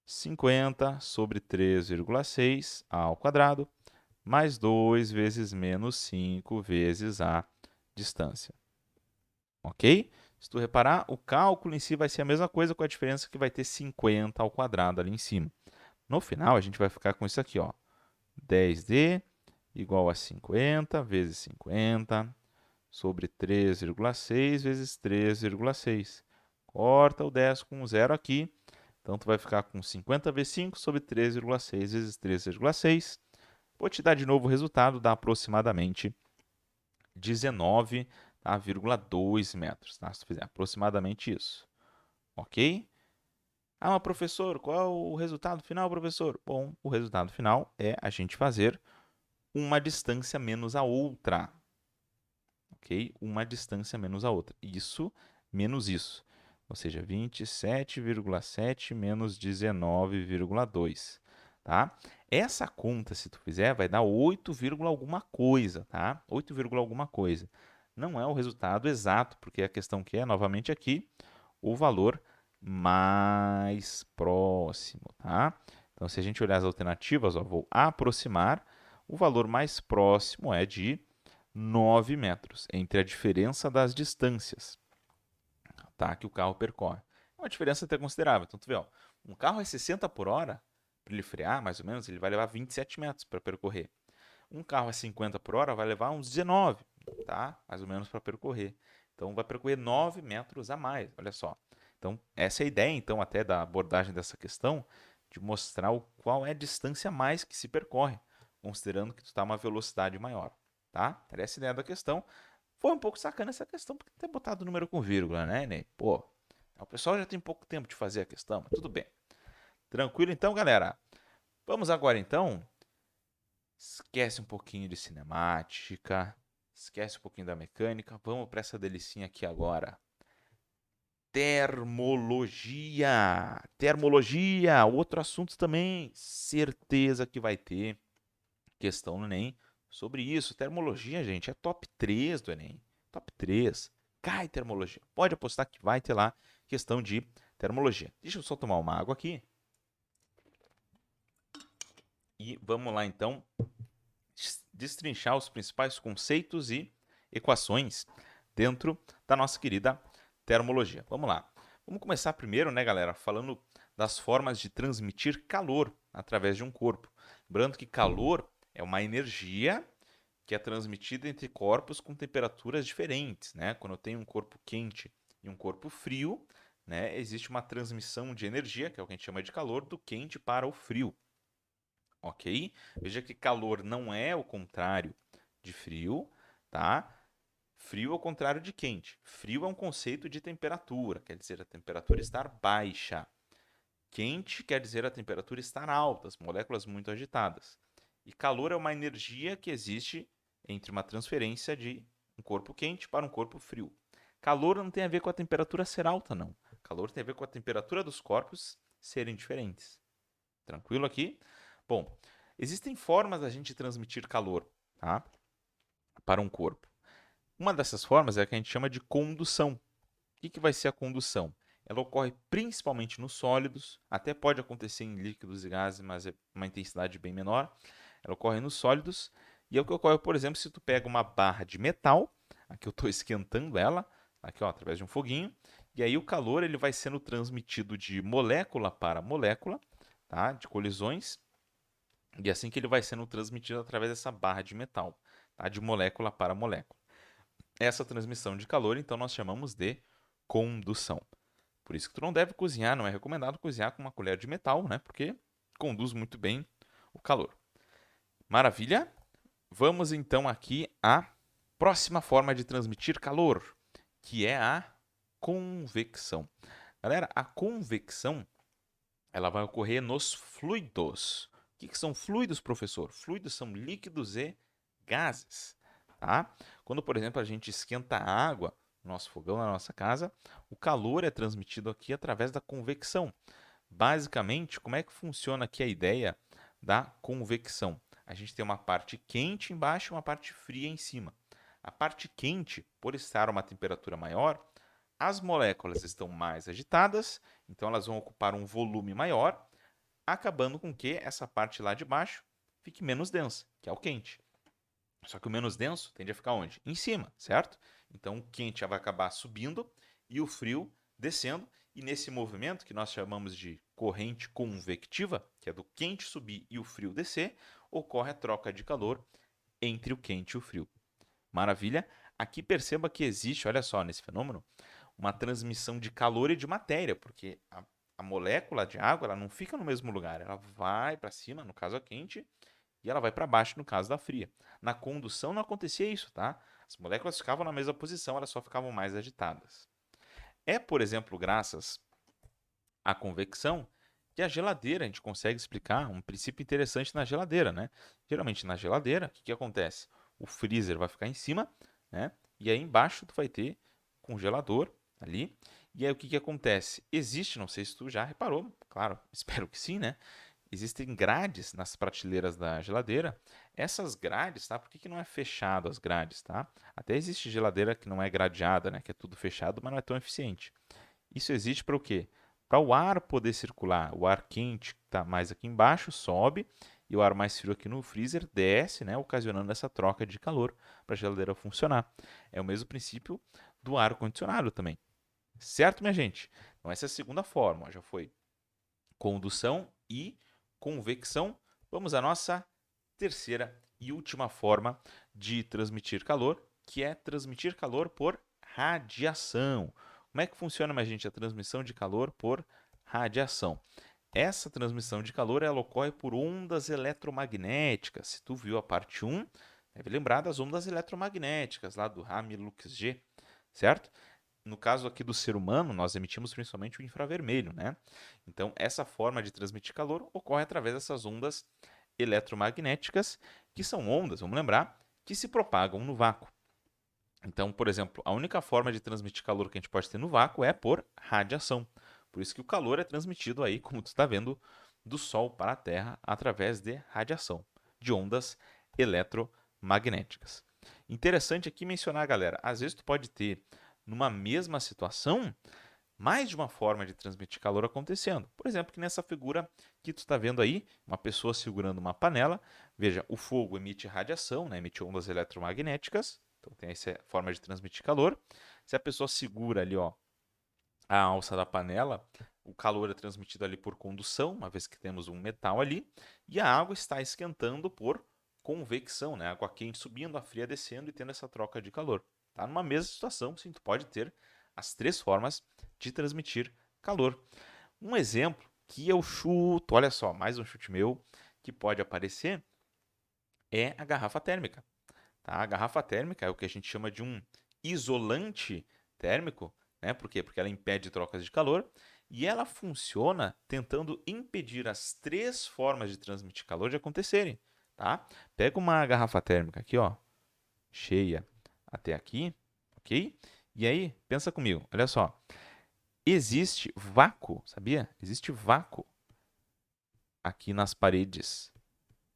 [SPEAKER 1] 50 sobre 3,6 ao quadrado, mais 2 vezes menos 5 vezes a distância. Ok? Se tu reparar, o cálculo em si vai ser a mesma coisa, com a diferença que vai ter 50 ao quadrado ali em cima. No final, a gente vai ficar com isso aqui, ó. 10d igual a 50 vezes 50 sobre 3,6 vezes 3,6. Corta o 10 com o 0 aqui. Então, tu vai ficar com 50 vezes 5 sobre 3,6 vezes 3,6. Vou te dar de novo o resultado, dá aproximadamente 19,2 metros, tá? Se tu fizer aproximadamente isso. Ok? Ah, mas professor, qual é o resultado final, professor? Bom, o resultado final é a gente fazer uma distância menos a outra. Ok? Uma distância menos a outra. Isso menos isso. Ou seja, 27,7 menos 19,2. Tá? Essa conta, se tu fizer, vai dar 8, alguma coisa, tá? 8, alguma coisa. Não é o resultado exato, porque a questão que é, novamente aqui, o valor mais próximo, tá? Então, se a gente olhar as alternativas, ó, vou aproximar, o valor mais próximo é de 9 metros, entre a diferença das distâncias, tá, que o carro percorre. É uma diferença até considerável. Então, tu vê, ó, um carro é 60 por hora, para ele frear, mais ou menos, ele vai levar 27 metros para percorrer. Um carro é 50 por hora, vai levar uns 19, tá? Mais ou menos para percorrer. Então, vai percorrer 9 metros a mais, olha só. Então, essa é a ideia, então, até da abordagem dessa questão, de mostrar qual é a distância mais que se percorre, considerando que tu está a uma velocidade maior, tá? Era essa a ideia da questão. Foi um pouco sacana essa questão, porque ter botado o número com vírgula, né, Ney? Pô, o pessoal já tem pouco tempo de fazer a questão, mas tudo bem. Tranquilo então, galera? Vamos agora então. Esquece um pouquinho de cinemática, esquece um pouquinho da mecânica. Vamos para essa delicinha aqui agora. Termologia. Termologia, outro assunto também. Certeza que vai ter questão no Enem sobre isso. Termologia, gente, é top 3 do Enem. Top 3. cai termologia. Pode apostar que vai ter lá questão de termologia. Deixa eu só tomar uma água aqui. E vamos lá, então, destrinchar os principais conceitos e equações dentro da nossa querida termologia. Vamos lá. Vamos começar primeiro, né, galera, falando das formas de transmitir calor através de um corpo. Lembrando que calor é uma energia que é transmitida entre corpos com temperaturas diferentes, né? Quando eu tenho um corpo quente e um corpo frio, né, existe uma transmissão de energia, que é o que a gente chama de calor, do quente para o frio. Ok? Veja que calor não é o contrário de frio, tá? Frio é o contrário de quente. Frio é um conceito de temperatura, quer dizer a temperatura estar baixa. Quente quer dizer a temperatura estar alta, as moléculas muito agitadas. E calor é uma energia que existe entre uma transferência de um corpo quente para um corpo frio. Calor não tem a ver com a temperatura ser alta, não. Calor tem a ver com a temperatura dos corpos serem diferentes. Tranquilo aqui? Bom, existem formas da gente transmitir calor, tá? Para um corpo. Uma dessas formas é a que a gente chama de condução. O que vai ser a condução? Ela ocorre principalmente nos sólidos, até pode acontecer em líquidos e gases, mas é uma intensidade bem menor. Ela ocorre nos sólidos e é o que ocorre, por exemplo, se tu pega uma barra de metal, aqui eu estou esquentando ela, aqui ó, através de um foguinho, e aí o calor ele vai sendo transmitido de molécula para molécula, tá? De colisões, e assim que ele vai sendo transmitido através dessa barra de metal, tá? De molécula para molécula. Essa transmissão de calor, então, nós chamamos de condução. Por isso que tu não deve cozinhar, não é recomendado cozinhar com uma colher de metal, né? Porque conduz muito bem o calor. Maravilha? Vamos então aqui à próxima forma de transmitir calor, que é a convecção. Galera, a convecção ela vai ocorrer nos fluidos. O que são fluidos, professor? Fluidos são líquidos e gases, tá? Quando, por exemplo, a gente esquenta a água no nosso fogão, na nossa casa, o calor é transmitido aqui através da convecção. Basicamente, como é que funciona aqui a ideia da convecção? A gente tem uma parte quente embaixo e uma parte fria em cima. A parte quente, por estar a uma temperatura maior, as moléculas estão mais agitadas, então elas vão ocupar um volume maior, acabando com que essa parte lá de baixo fique menos densa, que é o quente. Só que o menos denso tende a ficar onde? Em cima, certo? Então o quente já vai acabar subindo e o frio descendo, e nesse movimento que nós chamamos de corrente convectiva, que é do quente subir e o frio descer, ocorre a troca de calor entre o quente e o frio. Maravilha? Aqui perceba que existe, olha só, nesse fenômeno, uma transmissão de calor e de matéria, porque a molécula de água ela não fica no mesmo lugar, ela vai para cima, no caso a quente, e ela vai para baixo, no caso da fria. Na condução não acontecia isso, tá? As moléculas ficavam na mesma posição, elas só ficavam mais agitadas. É, por exemplo, graças à convecção que a geladeira, a gente consegue explicar um princípio interessante na geladeira, né? Geralmente na geladeira, o que acontece? O freezer vai ficar em cima, né? E aí embaixo tu vai ter congelador ali. E aí o que acontece? Existe, não sei se tu já reparou, claro, espero que sim, né? Existem grades nas prateleiras da geladeira. Essas grades, tá? Por que não é fechado as grades, tá? Até existe geladeira que não é gradeada, né? Que é tudo fechado, mas não é tão eficiente. Isso existe para o quê? Para o ar poder circular. O ar quente que está mais aqui embaixo sobe e o ar mais frio aqui no freezer desce, né? Ocasionando essa troca de calor para a geladeira funcionar. É o mesmo princípio do ar-condicionado também. Certo, minha gente? Então, essa é a segunda forma. Já foi condução e convecção. Vamos à nossa terceira e última forma de transmitir calor, que é transmitir calor por radiação. Como é que funciona, minha gente, a transmissão de calor por radiação? Essa transmissão de calor ela ocorre por ondas eletromagnéticas. Se tu viu a parte 1, deve lembrar das ondas eletromagnéticas lá do Raman-Lux-G, certo? No caso aqui do ser humano, nós emitimos principalmente o infravermelho, né? Então, essa forma de transmitir calor ocorre através dessas ondas eletromagnéticas, que são ondas, vamos lembrar, que se propagam no vácuo. Então, por exemplo, a única forma de transmitir calor que a gente pode ter no vácuo é por radiação. Por isso que o calor é transmitido aí, como tu está vendo, do Sol para a Terra através de radiação, de ondas eletromagnéticas. Interessante aqui mencionar, galera, às vezes tu pode ter numa mesma situação, mais de uma forma de transmitir calor acontecendo. Por exemplo, que nessa figura que tu está vendo aí, uma pessoa segurando uma panela. Veja, o fogo emite radiação, né? Emite ondas eletromagnéticas. Então tem essa forma de transmitir calor. Se a pessoa segura ali, ó, a alça da panela, o calor é transmitido ali por condução, uma vez que temos um metal ali, e a água está esquentando por convecção, né? Água quente subindo, a fria descendo e tendo essa troca de calor. Tá? Numa mesma situação, sim, tu pode ter as três formas de transmitir calor. Um exemplo que eu chuto, olha só, mais um chute meu que pode aparecer é a garrafa térmica. Tá? A garrafa térmica é o que a gente chama de um isolante térmico, né? Por quê? Porque ela impede trocas de calor e ela funciona tentando impedir as três formas de transmitir calor de acontecerem, tá? Pega uma garrafa térmica aqui, ó, cheia até aqui, ok? E aí, pensa comigo, olha só. Existe vácuo, sabia? Existe vácuo aqui nas paredes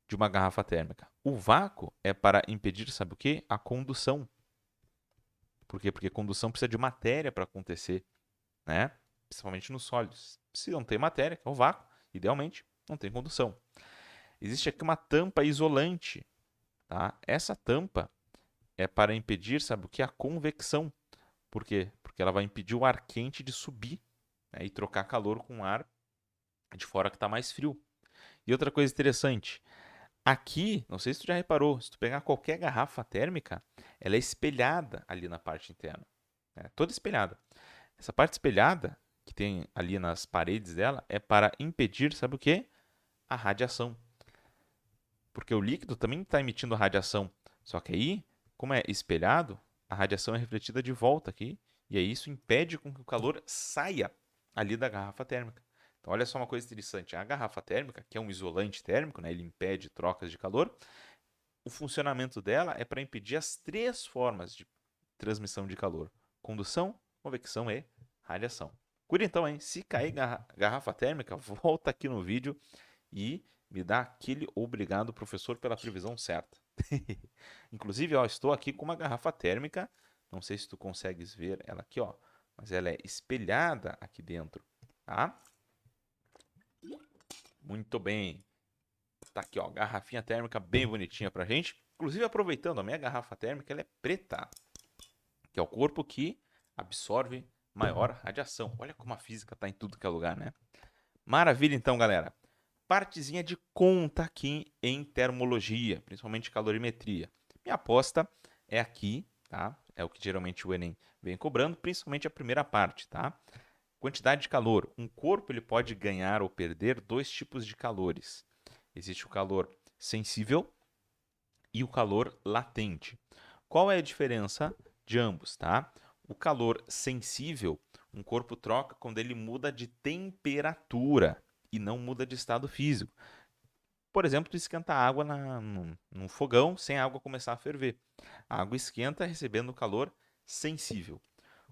[SPEAKER 1] de uma garrafa térmica. O vácuo é para impedir, sabe o quê? A condução. Por quê? Porque condução precisa de matéria para acontecer, né? Principalmente nos sólidos. Se não tem matéria, que é o vácuo, idealmente, não tem condução. Existe aqui uma tampa isolante, tá? Essa tampa é para impedir, sabe o que? A convecção. Por quê? Porque ela vai impedir o ar quente de subir, né? E trocar calor com o ar de fora que está mais frio. E outra coisa interessante, aqui, não sei se tu já reparou, se tu pegar qualquer garrafa térmica, ela é espelhada ali na parte interna, né? Toda espelhada. Essa parte espelhada que tem ali nas paredes dela é para impedir, sabe o quê? A radiação. Porque o líquido também está emitindo radiação. Só que aí, como é espelhado, a radiação é refletida de volta aqui. E aí isso impede com que o calor saia ali da garrafa térmica. Então, olha só uma coisa interessante. A garrafa térmica, que é um isolante térmico, né, ele impede trocas de calor. O funcionamento dela é para impedir as três formas de transmissão de calor: condução, convecção e radiação. Cuida então, hein? Se cair garrafa térmica, volta aqui no vídeo e me dá aquele obrigado, professor, pela previsão certa. Inclusive, ó, estou aqui com uma garrafa térmica. Não sei se tu consegues ver ela aqui, ó, mas ela é espelhada aqui dentro, tá? Muito bem. Tá aqui, ó, garrafinha térmica bem bonitinha pra gente. Inclusive, aproveitando, a minha garrafa térmica ela é preta, que é o corpo que absorve maior radiação. Olha como a física tá em tudo que é lugar, né? Maravilha, então, galera. Partezinha de conta aqui em termologia, principalmente calorimetria. Minha aposta é aqui, tá? É o que geralmente o Enem vem cobrando, principalmente a primeira parte, tá? Quantidade de calor. Um corpo ele pode ganhar ou perder dois tipos de calores. Existe o calor sensível e o calor latente. Qual é a diferença de ambos, tá? O calor sensível, um corpo troca quando ele muda de temperatura e não muda de estado físico. Por exemplo, tu esquenta a água num fogão sem a água começar a ferver. A água esquenta recebendo calor sensível.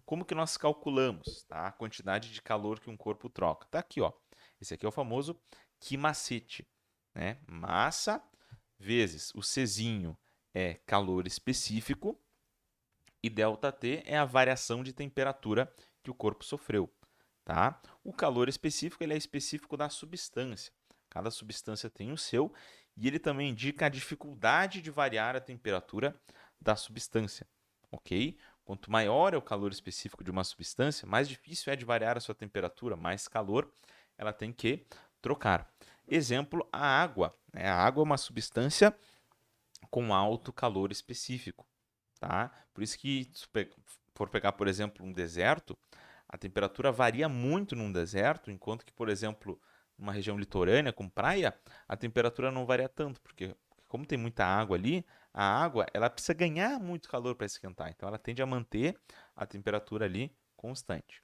[SPEAKER 1] Como que nós calculamos, tá? A quantidade de calor que um corpo troca? Tá aqui, ó. Esse aqui é o famoso Q-macete, né? Massa vezes o Czinho é calor específico e ΔT é a variação de temperatura que o corpo sofreu, tá? O calor específico ele é específico da substância. Cada substância tem o seu e ele também indica a dificuldade de variar a temperatura da substância, ok? Quanto maior é o calor específico de uma substância, mais difícil é de variar a sua temperatura, mais calor ela tem que trocar. Exemplo, a água, né? A água é uma substância com alto calor específico, tá? Por isso que se for pegar, por exemplo, um deserto, a temperatura varia muito num deserto, enquanto que, por exemplo, numa região litorânea com praia, a temperatura não varia tanto, porque como tem muita água ali, a água ela precisa ganhar muito calor para esquentar, então ela tende a manter a temperatura ali constante.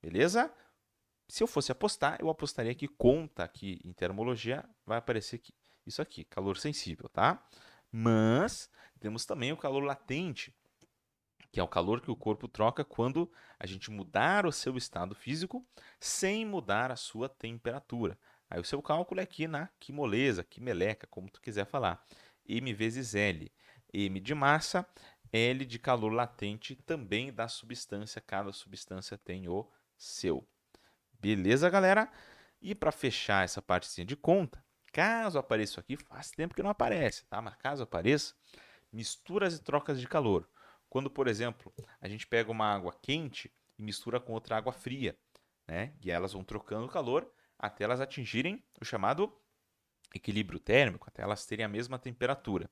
[SPEAKER 1] Beleza? Se eu fosse apostar, eu apostaria que conta aqui em termologia vai aparecer aqui, isso aqui, calor sensível, tá? Mas temos também o calor latente, que é o calor que o corpo troca quando a gente mudar o seu estado físico sem mudar a sua temperatura. Aí o seu cálculo é aqui na quimolesa, quimeleca, como tu quiser falar. M vezes L. M de massa, L de calor latente também da substância, cada substância tem o seu. Beleza, galera? E para fechar essa partezinha de conta, caso apareça isso aqui, faz tempo que não aparece, tá? Mas caso apareça, misturas e trocas de calor. Quando, por exemplo, a gente pega uma água quente e mistura com outra água fria, né? E elas vão trocando calor até elas atingirem o chamado equilíbrio térmico, até elas terem a mesma temperatura.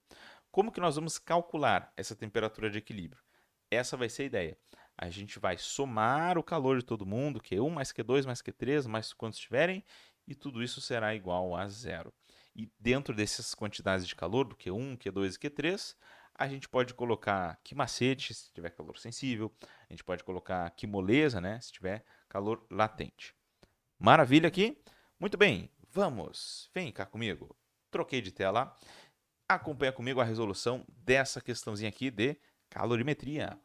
[SPEAKER 1] Como que nós vamos calcular essa temperatura de equilíbrio? Essa vai ser a ideia. A gente vai somar o calor de todo mundo, Q1 mais Q2 mais Q3, mais quantos tiverem, e tudo isso será igual a zero. E dentro dessas quantidades de calor, do Q1, Q2 e Q3, a gente pode colocar que macete, se tiver calor sensível, a gente pode colocar que moleza, né, se tiver calor latente. Maravilha aqui? Muito bem, vamos, vem cá comigo. Troquei de tela. Acompanha comigo a resolução dessa questãozinha aqui de calorimetria.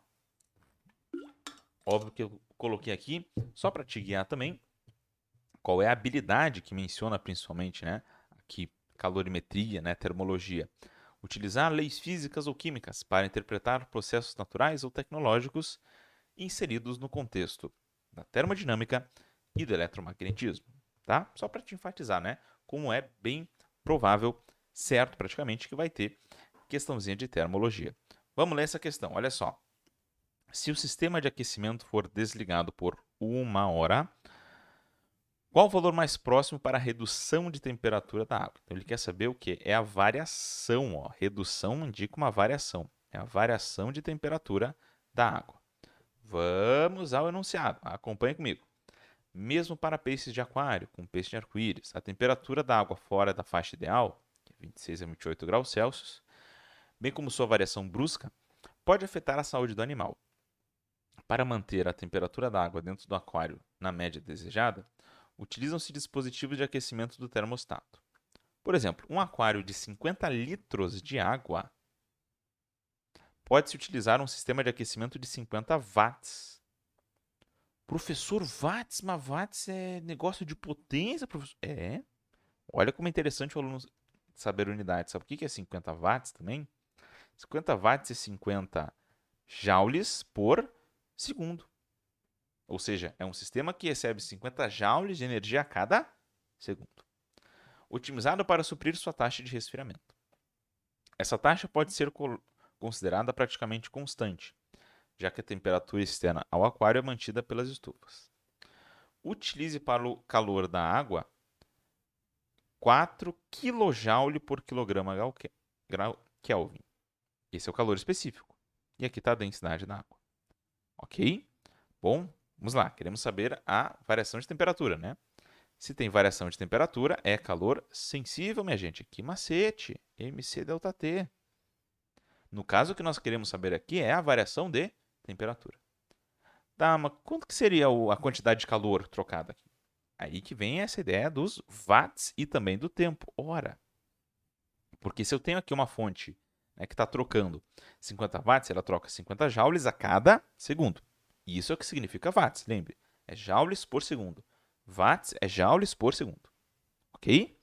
[SPEAKER 1] Óbvio que eu coloquei aqui só para te guiar também qual é a habilidade que menciona principalmente, né? Aqui, calorimetria, né? Termologia. Utilizar leis físicas ou químicas para interpretar processos naturais ou tecnológicos inseridos no contexto da termodinâmica e do eletromagnetismo, tá? Só para te enfatizar, né? Como é bem provável, certo praticamente, que vai ter questãozinha de termologia. Vamos ler essa questão, olha só. Se o sistema de aquecimento for desligado por 1 hora, qual o valor mais próximo para a redução de temperatura da água? Então ele quer saber o que? É a variação, ó. Redução indica uma variação. É a variação de temperatura da água. Vamos ao enunciado. Acompanhe comigo. Mesmo para peixes de aquário, com peixe de arco-íris, a temperatura da água fora da faixa ideal, que é 26 a 28 graus Celsius, bem como sua variação brusca, pode afetar a saúde do animal. Para manter a temperatura da água dentro do aquário na média desejada, utilizam-se dispositivos de aquecimento do termostato. Por exemplo, um aquário de 50 litros de água pode-se utilizar um sistema de aquecimento de 50 watts. Professor, watts, mas watts é negócio de potência, professor? É. Olha como é interessante o aluno saber unidade. Sabe o que é 50 watts também? 50 watts é 50 joules por segundo. Ou seja, é um sistema que recebe 50 joules de energia a cada segundo, otimizado para suprir sua taxa de resfriamento. Essa taxa pode ser considerada praticamente constante, já que a temperatura externa ao aquário é mantida pelas estufas. Utilize para o calor da água 4 kJ por quilograma Kelvin. Esse é o calor específico. E aqui está a densidade da água. Ok? Bom, vamos lá. Queremos saber a variação de temperatura, né? Se tem variação de temperatura, é calor sensível, minha gente. Que macete. MC delta T. No caso, o que nós queremos saber aqui é a variação de temperatura. Tá, mas quanto que seria a quantidade de calor trocada aqui? Aí que vem essa ideia dos watts e também do tempo. Ora, porque se eu tenho aqui uma fonte, né, que está trocando 50 watts, ela troca 50 joules a cada segundo. E isso é o que significa watts, lembre. É joules por segundo. Watts é joules por segundo. Ok?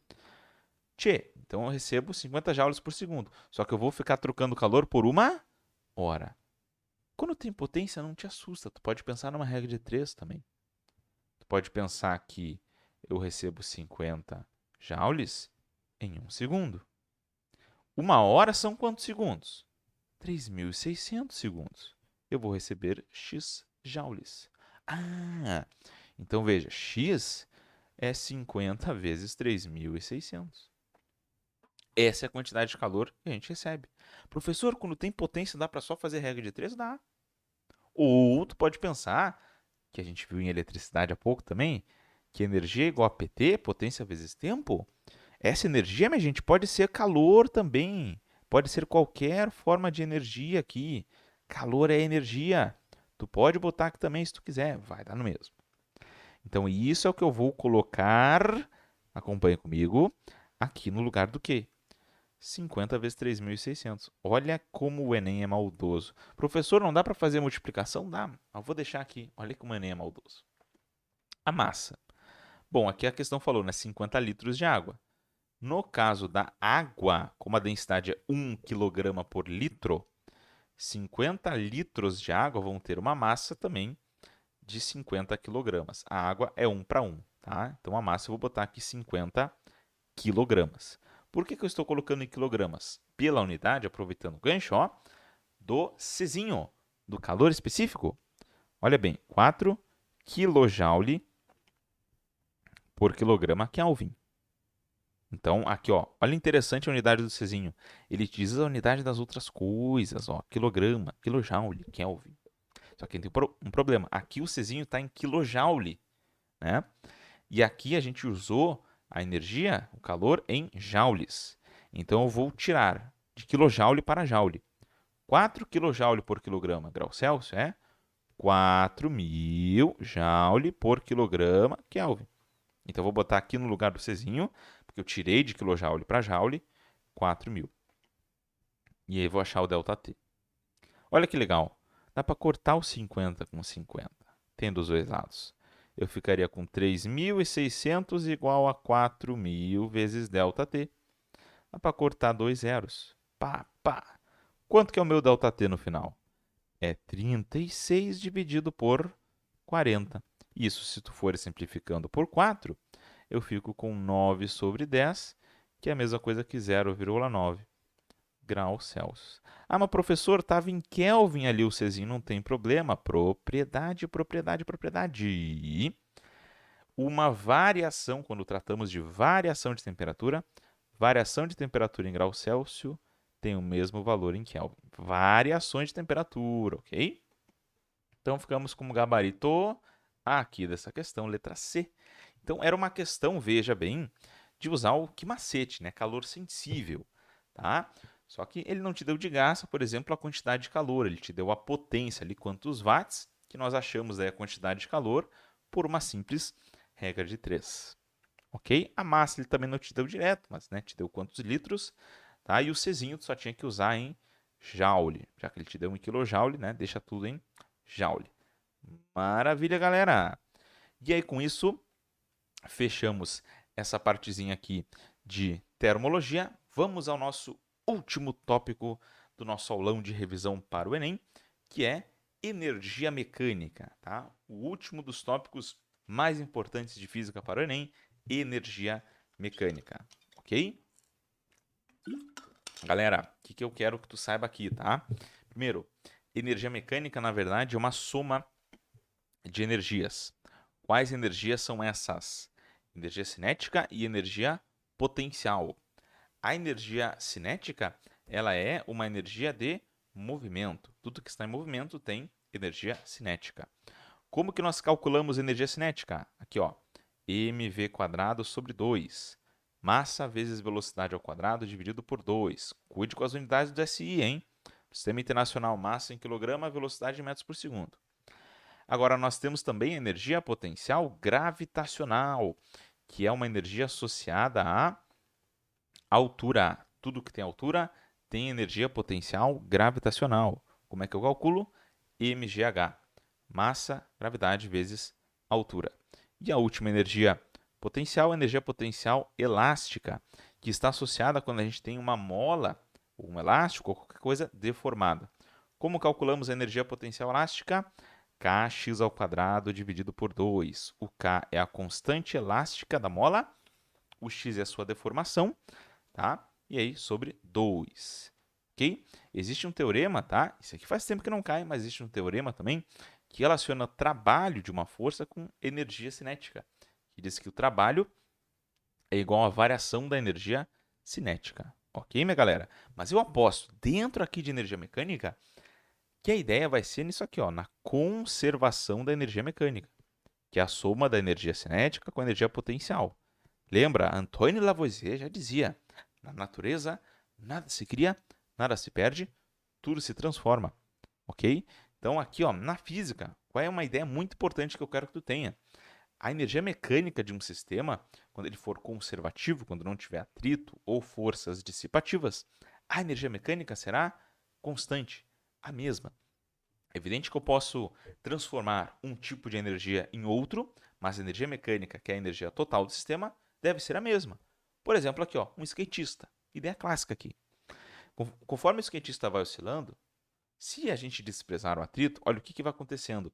[SPEAKER 1] Tchê, então eu recebo 50 joules por segundo. Só que eu vou ficar trocando calor por 1 hora. Quando tem potência, não te assusta. Tu pode pensar numa regra de 3 também. Tu pode pensar que eu recebo 50 joules em 1 segundo. 1 hora são quantos segundos? 3.600 segundos. Eu vou receber X joules. Ah, então veja, X é 50 vezes 3.600. Essa é a quantidade de calor que a gente recebe. Professor, quando tem potência, dá para só fazer regra de 3? Dá. Ou tu pode pensar, que a gente viu em eletricidade há pouco também, que energia é igual a PT, potência vezes tempo. Essa energia, minha gente, pode ser calor também. Pode ser qualquer forma de energia aqui. Calor é energia. Tu pode botar aqui também se tu quiser, vai dar no mesmo. Então, isso é o que eu vou colocar, acompanha comigo, aqui no lugar do quê? 50 vezes 3.600. Olha como o Enem é maldoso. Professor, não dá para fazer multiplicação? Dá, eu vou deixar aqui. Olha como o Enem é maldoso. A massa. Bom, aqui a questão falou, né? 50 litros de água. No caso da água, como a densidade é 1 kg por litro, 50 litros de água vão ter uma massa também de 50 quilogramas. A água é 1 para 1, tá? Então a massa eu vou botar aqui 50 quilogramas. Por que eu estou colocando em quilogramas? Pela unidade, aproveitando o gancho, ó, do Czinho, do calor específico. Olha bem, 4 kJ por quilograma Kelvin. Então, aqui, ó, olha interessante a unidade do Czinho. Ele diz a unidade das outras coisas, ó, quilograma, kilojoule, Kelvin. Só que tem um problema. Aqui o Czinho está em kilojoule, né? E aqui a gente usou a energia, o calor, em joules. Então, eu vou tirar de quilojoule para joule. 4 kJ por quilograma grau Celsius é 4.000 joule por quilograma Kelvin. Então, eu vou botar aqui no lugar do Czinho, porque eu tirei de kilojoule para joule, 4.000. E aí, vou achar o ΔT. Olha que legal. Dá para cortar o 50 com 50, tendo os dois lados. Eu ficaria com 3.600 igual a 4.000 vezes ΔT. Dá para cortar dois zeros. Pá, pá. Quanto que é o meu ΔT no final? É 36 dividido por 40. Isso, se tu for simplificando por 4, eu fico com 9 sobre 10, que é a mesma coisa que 0,9 graus Celsius. Ah, mas professor, estava em Kelvin ali o Czinho, não tem problema. Propriedade, propriedade, propriedade. Uma variação, quando tratamos de variação de temperatura em graus Celsius tem o mesmo valor em Kelvin. Variações de temperatura, ok? Então, ficamos como gabarito aqui dessa questão, letra C. Então, era uma questão, veja bem, de usar o que macete, né? Calor sensível, tá? Só que ele não te deu de graça, por exemplo, a quantidade de calor. Ele te deu a potência ali, quantos watts, que nós achamos aí a quantidade de calor por uma simples regra de 3. Ok? A massa ele também não te deu direto, mas né, te deu quantos litros, tá? E o Czinho tu só tinha que usar em joule, já que ele te deu em quilojoule, né? Deixa tudo em joule. Maravilha, galera! E aí, com isso, fechamos essa partezinha aqui de termologia. Vamos ao nosso último tópico do nosso aulão de revisão para o Enem, que é energia mecânica, tá? O último dos tópicos mais importantes de física para o Enem, energia mecânica, ok? Galera, o que eu quero que tu saiba aqui, tá? Primeiro, energia mecânica, na verdade, é uma soma de energias. Quais energias são essas? Energia cinética e energia potencial. A energia cinética, ela é uma energia de movimento. Tudo que está em movimento tem energia cinética. Como que nós calculamos energia cinética? Aqui, ó, mv² sobre 2. Massa vezes velocidade ao quadrado dividido por 2. Cuide com as unidades do SI, hein? Sistema Internacional, massa em quilograma, velocidade em metros por segundo. Agora, nós temos também a energia potencial gravitacional, que é uma energia associada à altura. Tudo que tem altura tem energia potencial gravitacional. Como é que eu calculo? mgh. Massa, gravidade vezes altura. E a última energia potencial elástica, que está associada quando a gente tem uma mola, ou um elástico, ou qualquer coisa deformada. Como calculamos a energia potencial elástica? Kx² dividido por 2. O K é a constante elástica da mola, o X é a sua deformação, tá? E aí, sobre 2. Ok? Existe um teorema, tá? Isso aqui faz tempo que não cai, mas existe um teorema também que relaciona trabalho de uma força com energia cinética, que diz que o trabalho é igual à variação da energia cinética. Ok, minha galera? Mas eu aposto, dentro aqui de energia mecânica, que a ideia vai ser nisso aqui, ó, na conservação da energia mecânica, que é a soma da energia cinética com a energia potencial. Lembra? Antoine Lavoisier já dizia, na natureza nada se cria, nada se perde, tudo se transforma. Ok? Então aqui, ó, na física, qual é uma ideia muito importante que eu quero que tu tenha? A energia mecânica de um sistema, quando ele for conservativo, quando não tiver atrito ou forças dissipativas, a energia mecânica será constante, a mesma. É evidente que eu posso transformar um tipo de energia em outro, mas a energia mecânica, que é a energia total do sistema, deve ser a mesma. Por exemplo, aqui, ó, um skatista. Ideia clássica aqui. Conforme o skatista vai oscilando, Se a gente desprezar o atrito, olha o que vai acontecendo.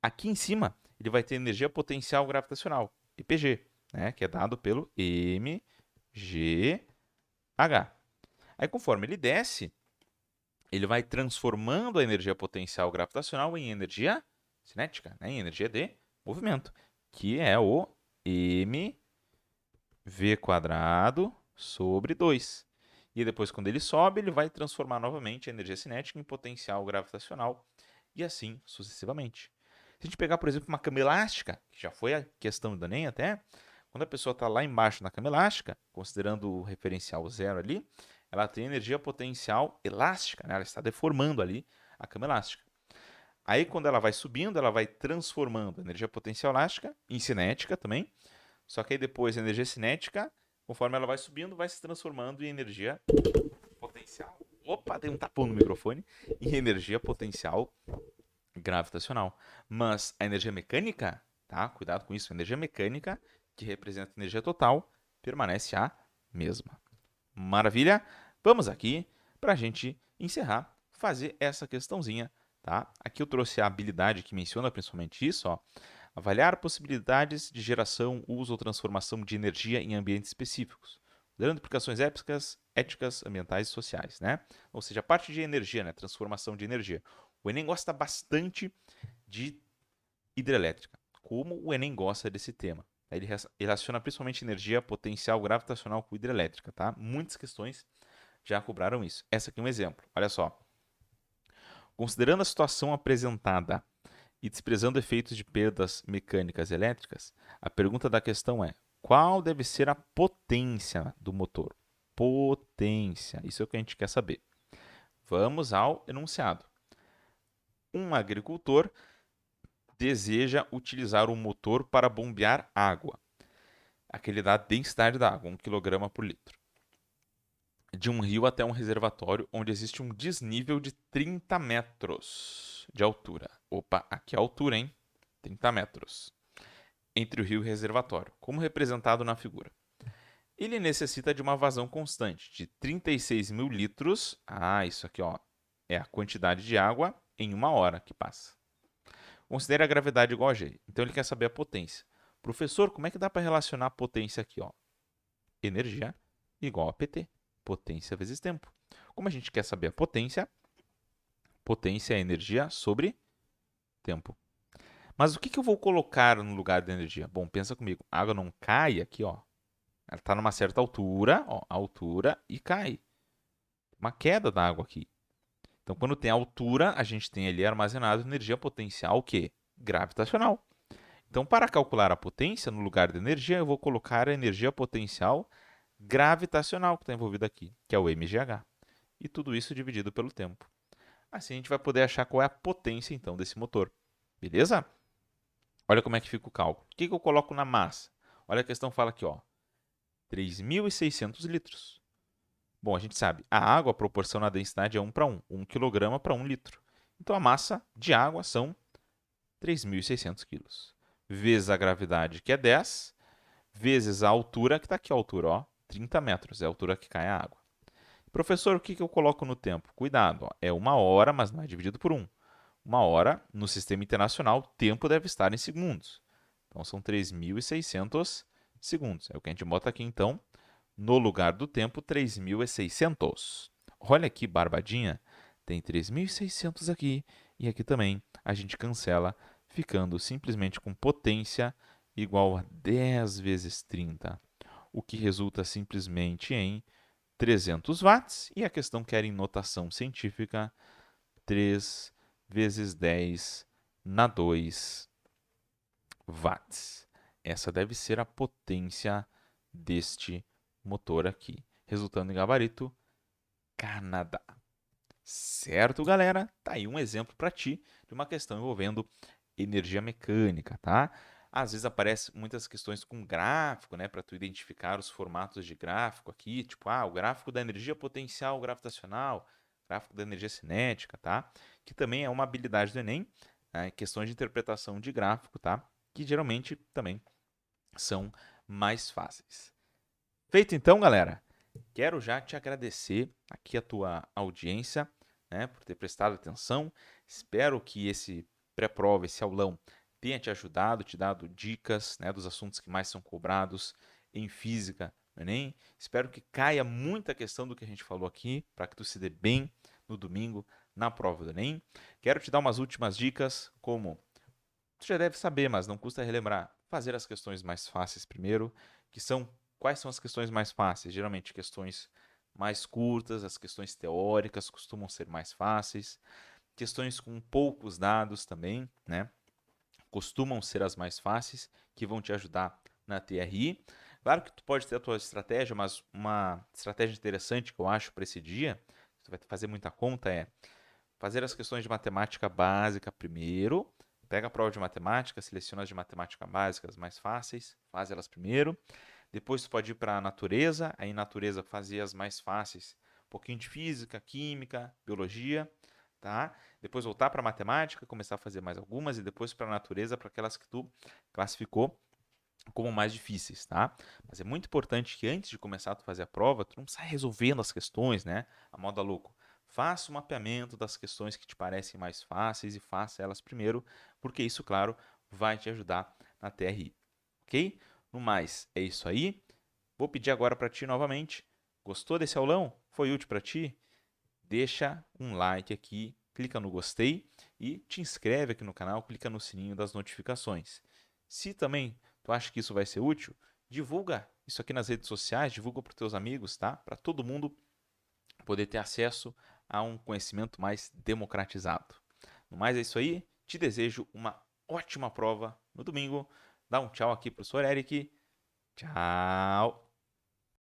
[SPEAKER 1] Aqui em cima, ele vai ter energia potencial gravitacional, EPG, né, que é dado pelo mgh. Aí, conforme ele desce, ele vai transformando a energia potencial gravitacional em energia cinética, né, em energia de movimento, que é o mv² sobre 2. E depois, quando ele sobe, ele vai transformar novamente a energia cinética em potencial gravitacional e assim sucessivamente. Se a gente pegar, por exemplo, uma cama elástica, que já foi a questão do Enem até, quando a pessoa está lá embaixo na cama elástica, considerando o referencial zero ali, ela tem energia potencial elástica, né? Ela está deformando ali a cama elástica. Aí, quando ela vai subindo, ela vai transformando a energia potencial elástica em cinética também. Só que aí depois a energia cinética, conforme ela vai subindo, vai se transformando em energia potencial. Opa, dei um tapão no microfone. Em energia potencial gravitacional. Mas a energia mecânica, tá? Cuidado com isso. A energia mecânica, que representa a energia total, permanece a mesma. Maravilha? Vamos aqui para a gente encerrar, fazer essa questãozinha, tá? Aqui eu trouxe a habilidade que menciona principalmente isso, ó. Avaliar possibilidades de geração, uso ou transformação de energia em ambientes específicos, dando implicações éticas, ambientais e sociais, né? Ou seja, a parte de energia, né? Transformação de energia. O Enem gosta bastante de hidrelétrica. Como o Enem gosta desse tema? Ele relaciona principalmente energia potencial gravitacional com hidrelétrica, tá? Muitas questões já cobraram isso. Essa aqui é um exemplo. Olha só. Considerando a situação apresentada e desprezando efeitos de perdas mecânicas elétricas, a pergunta da questão é: qual deve ser a potência do motor? Potência. Isso é o que a gente quer saber. Vamos ao enunciado. Um agricultor deseja utilizar um motor para bombear água. Aquele da densidade da água, 1 kg por litro. De um rio até um reservatório onde existe um desnível de 30 metros de altura. Opa, aqui é a altura, hein? 30 metros. Entre o rio e o reservatório, como representado na figura. Ele necessita de uma vazão constante de 36 mil litros. Ah, isso aqui ó, é a quantidade de água em uma hora que passa. Considere a gravidade igual a G. Então ele quer saber a potência. Professor, como é que dá para relacionar a potência aqui? Ó? Energia igual a PT. Potência vezes tempo. Como a gente quer saber a potência, potência é energia sobre tempo. Mas o que eu vou colocar no lugar da energia? Bom, pensa comigo. A água não cai aqui, ó. Ela está numa certa altura, ó, altura e cai. Uma queda da água aqui. Então, quando tem altura, a gente tem ali armazenado energia potencial o quê? Gravitacional. Então, para calcular a potência, no lugar da energia, eu vou colocar a energia potencial gravitacional que está envolvida aqui, que é o mgh. E tudo isso dividido pelo tempo. Assim a gente vai poder achar qual é a potência, então, desse motor. Beleza? Olha como é que fica o cálculo. O que eu coloco na massa? Olha a questão fala aqui, ó. 3.600 litros. Bom, a gente sabe, a água, a proporção na densidade é 1 para 1. 1 kg para 1 litro. Então, a massa de água são 3.600 quilos. Vezes a gravidade, que é 10, vezes a altura, que está aqui a altura, ó, 30 metros, é a altura que cai a água. Professor, o que eu coloco no tempo? Cuidado, ó, é uma hora, mas não é dividido por 1. Uma hora, no sistema internacional, o tempo deve estar em segundos. Então, são 3.600 segundos. É o que a gente bota aqui, então, no lugar do tempo, 3.600. Olha aqui, barbadinha. Tem 3.600 aqui e aqui também a gente cancela, ficando simplesmente com potência igual a 10 vezes 30, o que resulta simplesmente em 300 watts. E a questão quer em notação científica 3 vezes 10 na 2 watts. Essa deve ser a potência deste motor aqui, resultando em gabarito Canadá. Certo, galera? Tá aí um exemplo para ti de uma questão envolvendo energia mecânica, tá? Às vezes aparecem muitas questões com gráfico, né, para tu identificar os formatos de gráfico aqui, tipo, o gráfico da energia potencial gravitacional, gráfico da energia cinética, tá? Que também é uma habilidade do Enem, né, questões de interpretação de gráfico, tá? Que geralmente também são mais fáceis. Feito então, galera, quero já te agradecer aqui a tua audiência. né, por ter prestado atenção. Espero que esse pré-prova, esse aulão, tenha te ajudado, te dado dicas, né, dos assuntos que mais são cobrados em física no Enem. Espero que caia muita questão do que a gente falou aqui, para que tu se dê bem no domingo na prova do Enem. Quero te dar umas últimas dicas, como tu já deve saber, mas não custa relembrar. Fazer as questões mais fáceis primeiro, que são quais são as questões mais fáceis? Geralmente questões mais curtas, as questões teóricas costumam ser mais fáceis. Questões com poucos dados também, né? Costumam ser as mais fáceis, que vão te ajudar na TRI. Claro que tu pode ter a tua estratégia, mas uma estratégia interessante que eu acho para esse dia, tu vai fazer muita conta, é fazer as questões de matemática básica primeiro. Pega a prova de matemática, seleciona as de matemática básica, as mais fáceis, faz elas primeiro. Depois tu pode ir para a natureza, aí natureza fazer as mais fáceis, um pouquinho de física, química, biologia, tá? Depois voltar para matemática, começar a fazer mais algumas e depois para a natureza, para aquelas que tu classificou como mais difíceis, tá? Mas é muito importante que antes de começar a fazer a prova, tu não saia resolvendo as questões, né? A moda louco. Faça o mapeamento das questões que te parecem mais fáceis e faça elas primeiro, porque isso, claro, vai te ajudar na TRI, ok? No mais, é isso aí. Vou pedir agora para ti novamente. Gostou desse aulão? Foi útil para ti? Deixa um like aqui, clica no gostei e te inscreve aqui no canal, clica no sininho das notificações. Se também tu acha que isso vai ser útil, divulga isso aqui nas redes sociais, divulga para os teus amigos, tá? Para todo mundo poder ter acesso a um conhecimento mais democratizado. No mais é isso aí, te desejo uma ótima prova no domingo. Dá um tchau aqui para o Sr. Eric. Tchau!